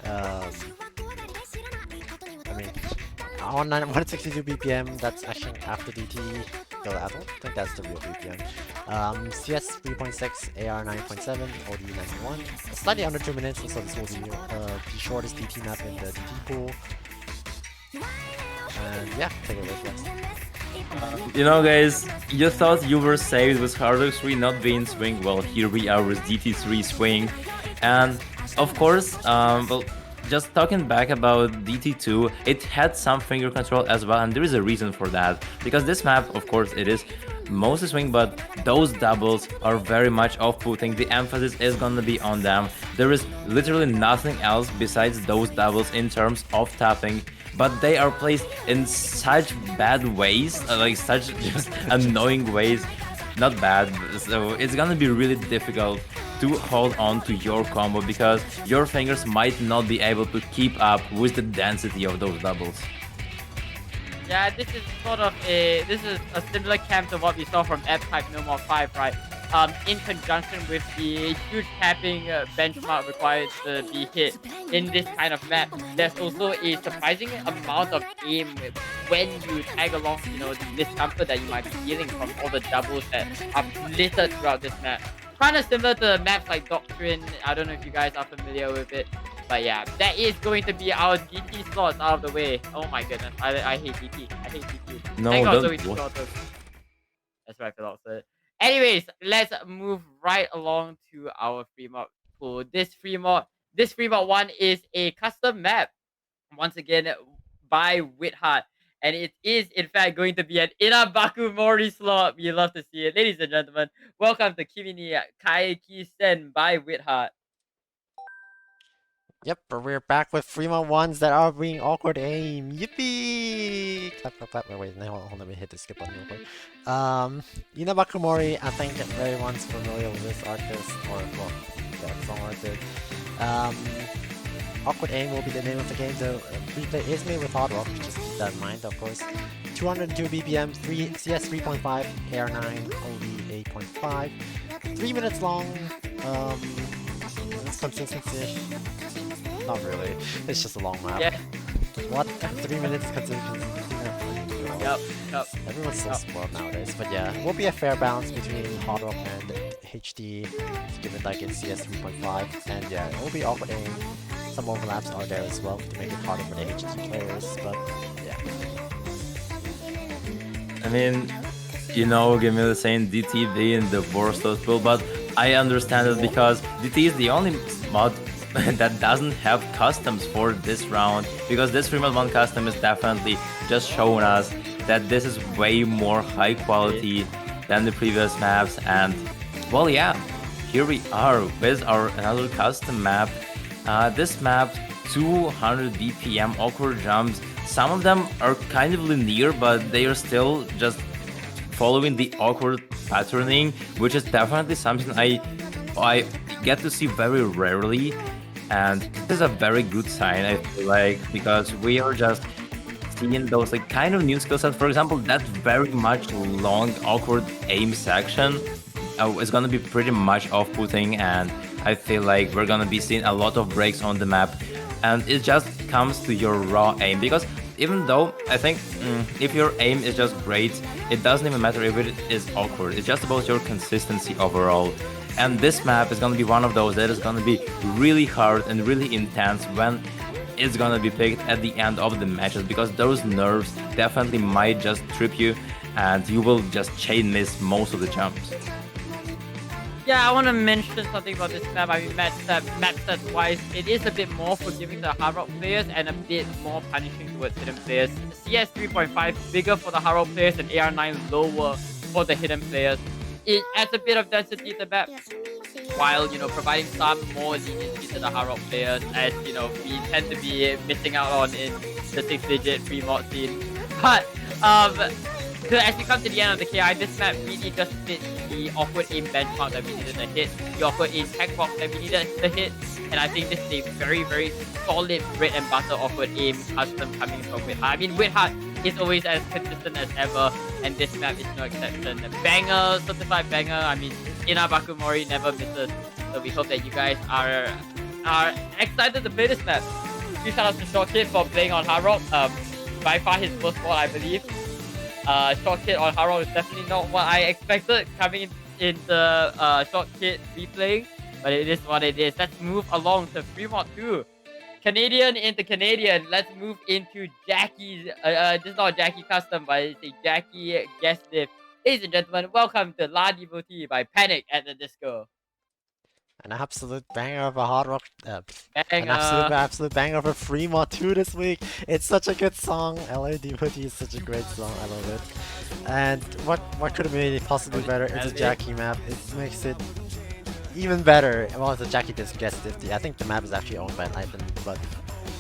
I mean, on 162 BPM, that's actually after DT. I don't think that's the real BPM. CS 3.6, AR 9.7, OD 91. Slightly under 2 minutes, so this will be the shortest DT map in the DT pool. And yeah, take it away, guys. You know, guys, you thought you were saved with Hardrock 3 not being swing. Well, here we are with DT3 swing. And of course, well, just talking back about DT2, it had some finger control as well, and there is a reason for that. Because this map, of course, it is mostly swing, but those doubles are very much off-putting. The emphasis is gonna be on them. There is literally nothing else besides those doubles in terms of tapping, but they are placed in such bad ways, like such just annoying ways. Not bad, so it's gonna be really difficult to hold on to your combo because your fingers might not be able to keep up with the density of those doubles. Yeah, this is a similar camp to what we saw from F-Type No More 5, right? In conjunction with the huge tapping benchmark required to be hit in this kind of map, there's also a surprising amount of aim when you tag along, you know, the discomfort that you might be feeling from all the doubles that are littered throughout this map. Kind of similar to maps like Doctrine. I don't know if you guys are familiar with it, but yeah, that is going to be our DT slots out of the way. Oh my goodness, I hate DT. I hate DT. No, Thank God don't. Zoe Shorter. That's right, Philip said. Anyways, let's move right along to our free mod pool. This free mod one is a custom map, once again by Withheart, and it is in fact going to be an Inabaku Mori slot. We love to see it, ladies and gentlemen. Welcome to Kimi Kaiki Sen by Withheart. Yep, we're back with Fremont ones that are being awkward aim. Yippee! Clap, clap, clap. Wait, hold on, let me hit the skip button real quick. Ina Bakumori, I think everyone's familiar with this artist, or, well, the song artist. Awkward aim will be the name of the game. The replay is made with hard rock, just keep that in mind, of course. 202 BPM, CS 3.5, AR 9, OD 8.5. 3 minutes long. Consistency. Not really. It's just a long map. Yeah. What? 3 minutes consistency. Yep. Yep. Everyone's so Yep. spoiled nowadays, but yeah, it will be a fair balance between Hard Rock and HD, given like it's CS 3.5, and yeah, it will be awkward aim. Some overlaps are there as well to make it harder for the HD players, but yeah. I mean, you know, Gamil is saying DT being the worst of pool, but I understand it because DT is the only mod that doesn't have customs for this round, because this 3-mod 1 custom is definitely just showing us that this is way more high quality than the previous maps. And well, yeah, here we are with our another custom map. This map, 200 BPM awkward jumps. Some of them are kind of linear, but they are still just following the awkward patterning, which is definitely something I get to see very rarely. And this is a very good sign, I feel like, because we are just seeing those like kind of new skill sets. For example, that very much long awkward aim section is gonna be pretty much off-putting, and I feel like we're gonna be seeing a lot of breaks on the map, and it just comes to your raw aim. Because even though I think if your aim is just great, it doesn't even matter if it is awkward. It's just about your consistency overall. And this map is gonna be one of those that is gonna be really hard and really intense when it's gonna be picked at the end of the matches, because those nerves definitely might just trip you and you will just chain miss most of the jumps. Yeah, I want to mention something about this map. I mean, map stats wise, it is a bit more forgiving to hard rock players and a bit more punishing towards hidden players. CS 3.5 bigger for the hard rock players and AR9 lower for the hidden players. It adds a bit of density to the map, while, you know, providing some more leniency to the hard rock players, as, you know, we tend to be missing out on in the 6-digit free mod scene. But as we come to the end of the KI, this map really just fits the awkward aim benchmark that we needed to hit, the awkward aim tech box that we needed to hit, and I think this is a very, very solid bread and butter awkward aim custom coming from Withheart. I mean, Withheart is always as consistent as ever, and this map is no exception. Banger, certified banger. I mean, Ina Bakumori never misses, so we hope that you guys are excited to play this map. Huge shout out to Short Kid for playing on Hard Rock. By far his first spot, I believe. Short Kid on Hard Rock is definitely not what I expected coming in the Short Kid replaying, but it is what it is. Let's move along to 3-mod 2. Canadian into Canadian. Let's move into Jackie's. This is not Jackie custom, but it's a Jackie guest lift. Ladies and gentlemen, welcome to La Devotee by Panic at the Disco. An absolute banger of a hard rock, an Banger. absolute banger of a 3-mod 2 this week. It's such a good song. LA Devotee is such a great song. I love it. And what could have made it possibly better? It's a Jackie map. It makes it even better. Well, it's a Jackie guest lift. I think the map is actually owned by Nathan, but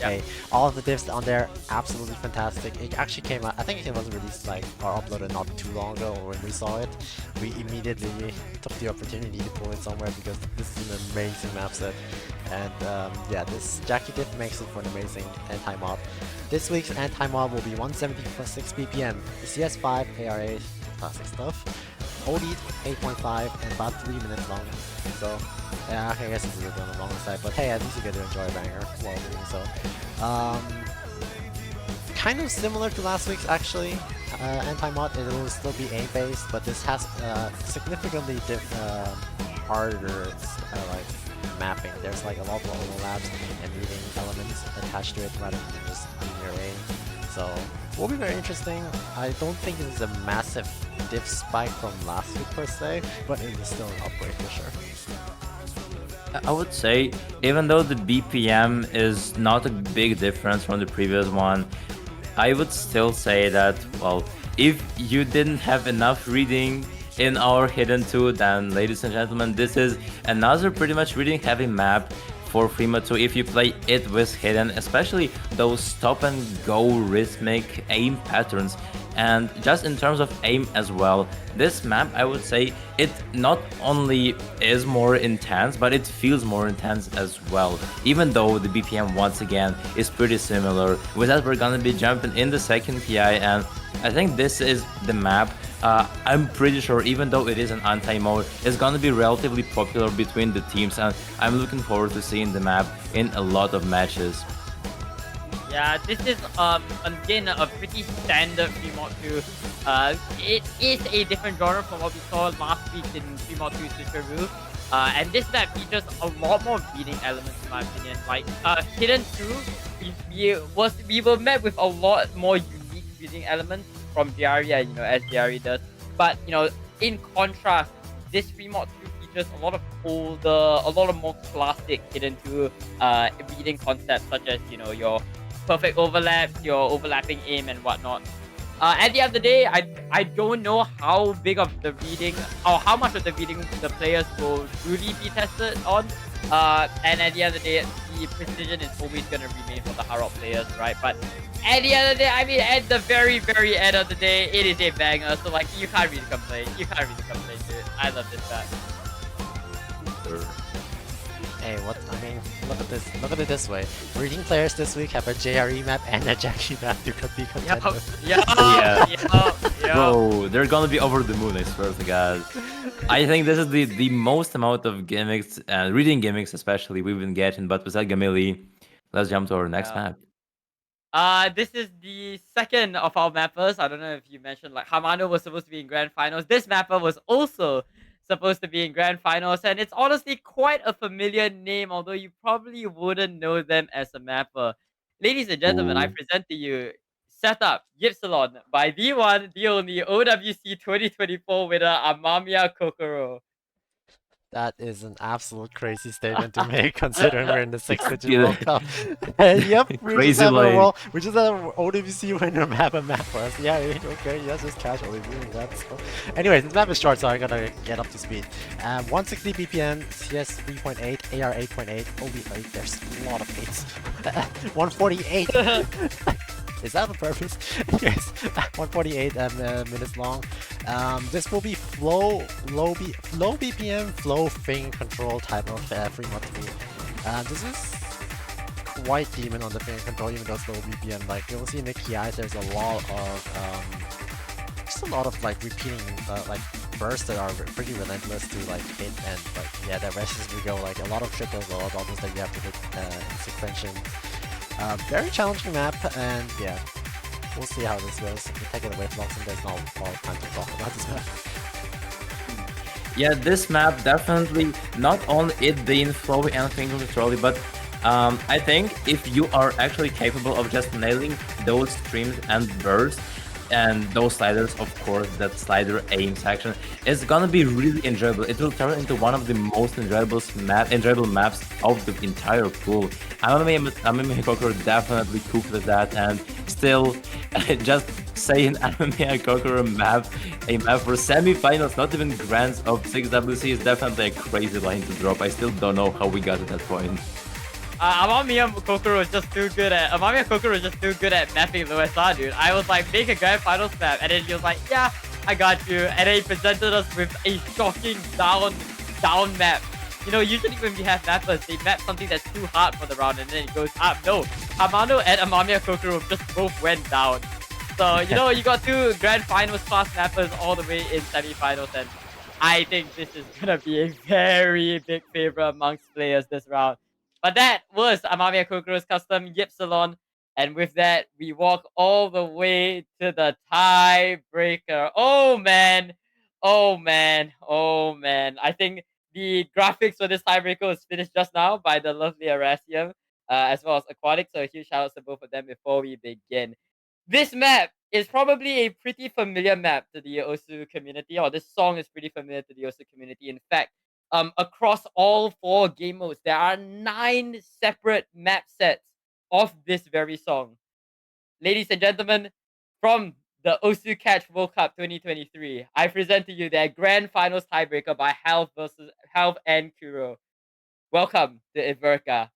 hey, all of the diffs on there, absolutely fantastic. It actually came out, I think it was released like, or uploaded not too long ago. When we saw it, we immediately took the opportunity to pull it somewhere, because this is an amazing map set. And yeah, this Jackie diff makes it for an amazing anti-mob. This week's anti-mob will be 176 BPM, CS5, ARA, classic stuff. OD 8.5 and about 3 minutes long. So yeah, I guess it's a little on the longer side, but hey, at least you get to enjoy a banger while doing so. Kind of similar to last week's actually. Anti-mod, it will still be aim-based, but this has significantly harder like mapping. There's like a lot more overlaps and moving elements attached to it rather than just linear aim. So it will be very interesting. I don't think it's a massive diff spike from last week per se, but it is still an upgrade for sure. I would say, even though the BPM is not a big difference from the previous one, I would still say that, well, if you didn't have enough reading in our Hidden 2, then ladies and gentlemen, this is another pretty much reading heavy map for 3-mod 2 if you play it with Hidden, especially those stop and go rhythmic aim patterns. And just in terms of aim as well, this map, I would say, it not only is more intense, but it feels more intense as well, even though the BPM once again is pretty similar. With that, we're gonna be jumping in the second PI, and I think this is the map. I'm pretty sure, even though it is an anti-mode, it's gonna be relatively popular between the teams, and I'm looking forward to seeing the map in a lot of matches. Yeah, this is again a pretty standard free mod 2. It is a different genre from what we saw last week in free mod 2 Switcheroo. And this map features a lot more reading elements in my opinion. Like Hidden 2, we were met with a lot more unique reading elements from Diary, as Diary does. But in contrast, this free mod 2 features a lot of more classic Hidden 2 reading concepts such as your perfect overlaps, your overlapping aim and whatnot. At the end of the day, I don't know how big of the reading or how much of the reading the players will really be tested on. And at the end of the day, the precision is always going to remain for the Harrod players, right? But at the end of the day, I mean, at the very, very end of the day, it is a banger. So, like, you can't really complain. You can't really complain, dude. I love this map. Hey, look at this. Look at it this way. Reading players this week have a JRE map and a Jackie map to be content with. Yeah. Bro, they're gonna be over the moon, I swear to God. I think this is the most amount of gimmicks, and reading gimmicks especially, we've been getting, but without Gamili, let's jump to our next map. This is the second of our mappers. I don't know if you mentioned like Hamano was supposed to be in grand finals. This mapper was also supposed to be in grand finals, and it's honestly quite a familiar name, although you probably wouldn't know them as a mapper. Ladies and gentlemen, I Ooh. present to you Setup Ypsilon by the one, the only OWC 2024 winner Amamiya Kokoro. That is an absolute crazy statement to make, considering we're in the 6-digit Yeah. World Cup. Yep, Crazy lane. we just have an OWC winner map for us. Yeah, okay, yes, just casually doing that. So. Anyways, this map is short, so I gotta get up to speed. 160 BPM, CS 3.8, AR 8.8, OB8, there's a lot of 8s. 148! Is that on purpose? Yes, 148 minutes long. This will be low BPM, flow finger control type of free mod 2. This is quite demon on the finger control, even though it's low BPM. Like you'll see in the KIs, there's a lot of just a lot of like repeating like bursts that are pretty relentless to like hit, and like yeah, the rest as we go, like a lot of triples, a lot of doubles that you have to hit in sequential. Very challenging map, and yeah, we'll see how this goes. If we take it away from Loxon, there's not a lot of time to talk about this map. Yeah, this map definitely, not only it being flowy and finger controlly, but I think if you are actually capable of just nailing those streams and bursts, and those sliders, of course, that slider aim section is gonna be really enjoyable. It will turn into one of the most enjoyable maps of the entire pool. Amamiya Kokoro definitely cooked with that, and still, just saying Amamiya Kokoro map, a map for semi-finals, not even grands of 6WC, is definitely a crazy line to drop. I still don't know how we got to that point. Amamiya Kokoro was just too good at mapping LOSR, dude. I was like, make a grand finals map, and then he was like, yeah, I got you. And then he presented us with a shocking down map. Usually when we have mappers, they map something that's too hard for the round, and then it goes up. No, Hamano and Amamiya Kokoro just both went down. So you got two grand finals class mappers all the way in semi-finals, and I think this is gonna be a very big favorite amongst players this round. But that was Amamiya Kokoro's custom Ypsilon. And with that, we walk all the way to the tiebreaker. Oh man. I think the graphics for this tiebreaker was finished just now by the lovely Erasium, as well as Aquatic. So a huge shout out to both of them before we begin. This map is probably a pretty familiar map to the Osu community, or this song is pretty familiar to the Osu community. In fact, across all 4 game modes, there are 9 separate map sets of this very song. Ladies and gentlemen, from the Osu Catch World Cup 2023, I present to you their grand finals tiebreaker by Half and Kuro. Welcome to Iverka.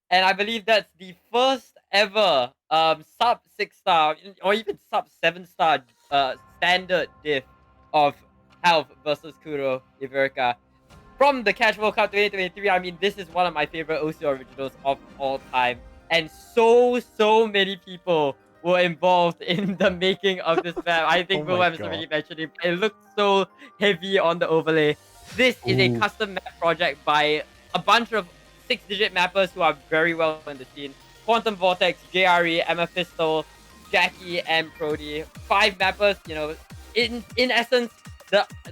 and I believe that's the first ever sub 6-star or even sub 7-star standard diff of Health versus Kuro Iberica from the Catch World Cup 2023. I mean, this is one of my favorite OC originals of all time, and so many people were involved in the making of this map. I Oh think my Wilhelm has god. already mentioned it. It looks so heavy on the overlay. This is a Ooh. custom map project by a bunch of 6-digit mappers who are very well in the scene. Quantum Vortex, JRE, Emma Pistol, Jackie, and Prody. 5 mappers, you know, in essence,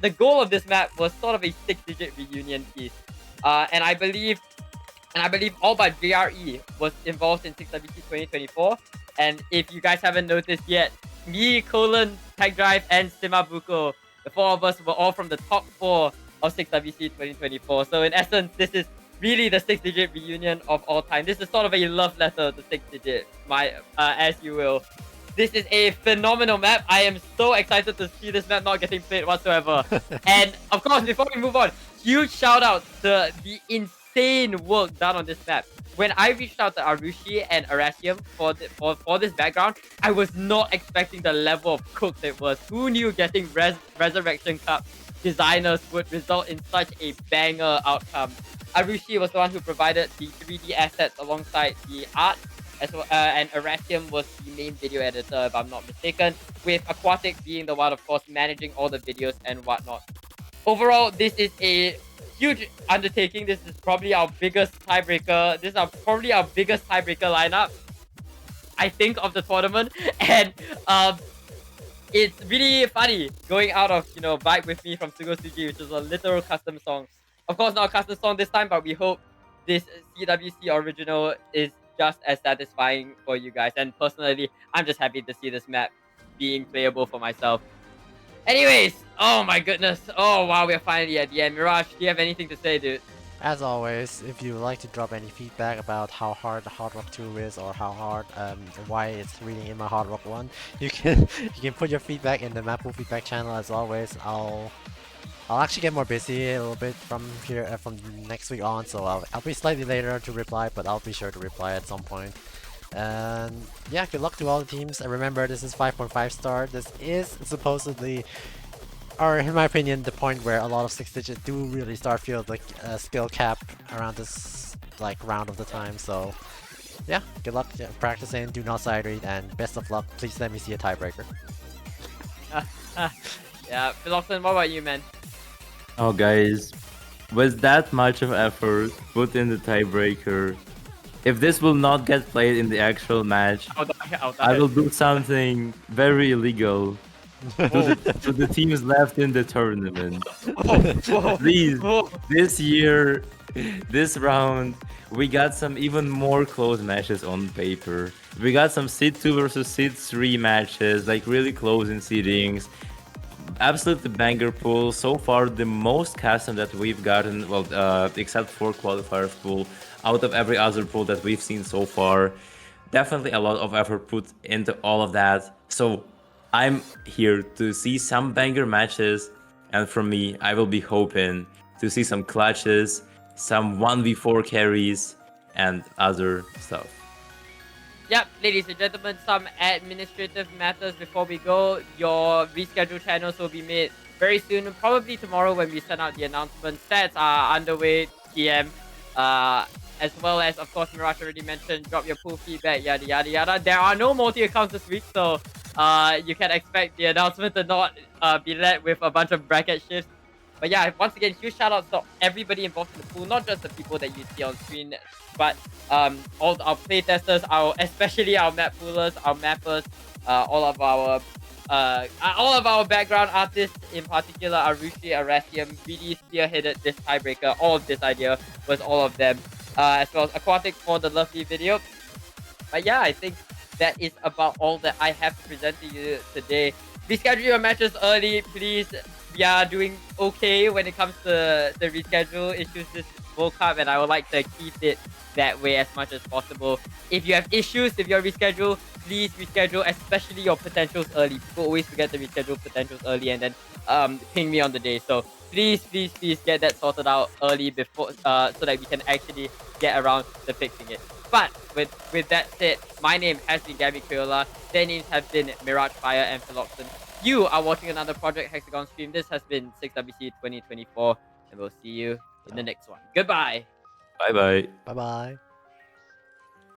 the goal of this map was sort of a 6-digit reunion piece. And I believe all but JRE was involved in 6WC 2024. And if you guys haven't noticed yet, me, Colon, Tech Drive, and Simabuko, the 4 of us were all from the top 4 of 6WC 2024. So in essence, this is really the 6-digit reunion of all time. This is sort of a love letter to 6-digit, as you will. This is a phenomenal map. I am so excited to see this map not getting played whatsoever. And of course, before we move on, huge shout out to the insane work done on this map. When I reached out to Arushi and Erasium for this background, I was not expecting the level of cooked it was. Who knew getting Resurrection Cup designers would result in such a banger outcome? Arushi was the one who provided the 3D assets alongside the art, as well, and Erasium was the main video editor, if I'm not mistaken, with Aquatic being the one, of course, managing all the videos and whatnot. Overall, this is a huge undertaking. This is probably our biggest tiebreaker. This is probably our biggest tiebreaker lineup, I think, of the tournament. And it's really funny going out of, you know, Vibe With Me from Sugo Suji, which is a literal custom song. Of course, not a custom song this time, but we hope this CWC original is just as satisfying for you guys. And personally, I'm just happy to see this map being playable for myself. Anyways, oh my goodness. Oh wow, we're finally at the end. Mirage, do you have anything to say, dude? As always, if you would like to drop any feedback about how hard the Hard Rock 2 is or how hard why it's reading in my Hard Rock 1, you can put your feedback in the Mappool feedback channel. As always, I'll actually get more busy a little bit from here from next week on, so I'll be slightly later to reply, but I'll be sure to reply at some point. And yeah, good luck to all the teams. And remember, this is 5.5 star. This is supposedly, or in my opinion, the point where a lot of 6-digit do really start feel like a skill cap around this like round of the time. So yeah, good luck practicing. Do not side read, and best of luck. Please let me see a tiebreaker. Yeah, Philopson, what about you, man? Oh, guys, with that much of effort put in the tiebreaker, if this will not get played in the actual match, I will do something very illegal to the teams left in the tournament. Please, this year, this round, we got some even more close matches on paper. We got some Seed 2 versus Seed 3 matches, like really close in seedings. Absolutely banger pool. So far, the most custom that we've gotten, well, except for qualifiers pool, out of every other pool that we've seen so far. Definitely a lot of effort put into all of that. So I'm here to see some banger matches, and from me, I will be hoping to see some clutches, some 1v4 carries, and other stuff. Yep, ladies and gentlemen, some administrative matters before we go. Your rescheduled channels will be made very soon, probably tomorrow when we send out the announcement. Stats are underway, TM, as well as, of course, Mirage already mentioned, drop your pool feedback, yada yada yada. There are no multi-accounts this week, so you can expect the announcement to not be led with a bunch of bracket shifts. But yeah, once again, huge shout outs to everybody involved in the pool, not just the people that you see on screen, but all our playtesters, especially our map poolers, our mappers, all of our background artists, in particular Arushi, Erasium, really spearheaded this tiebreaker. All of this idea was all of them, as well as Aquatic for the lovely video. But yeah, I think that is about all that I have to present to you today. Reschedule your matches early, please. We are doing okay when it comes to the reschedule issues this World Cup, and I would like to keep it that way as much as possible. If you have issues with your reschedule, please reschedule, especially your potentials early. People always forget to reschedule potentials early and then ping me on the day. So please get that sorted out early before so that we can actually get around to fixing it. But with that said, my name has been Gabby Crayola. Their names have been Mirage Fire and Philoxen. You are watching another Project Hexagon stream. This has been 6WC 2024, and we'll see you in the next one. Goodbye. Bye bye. Bye bye.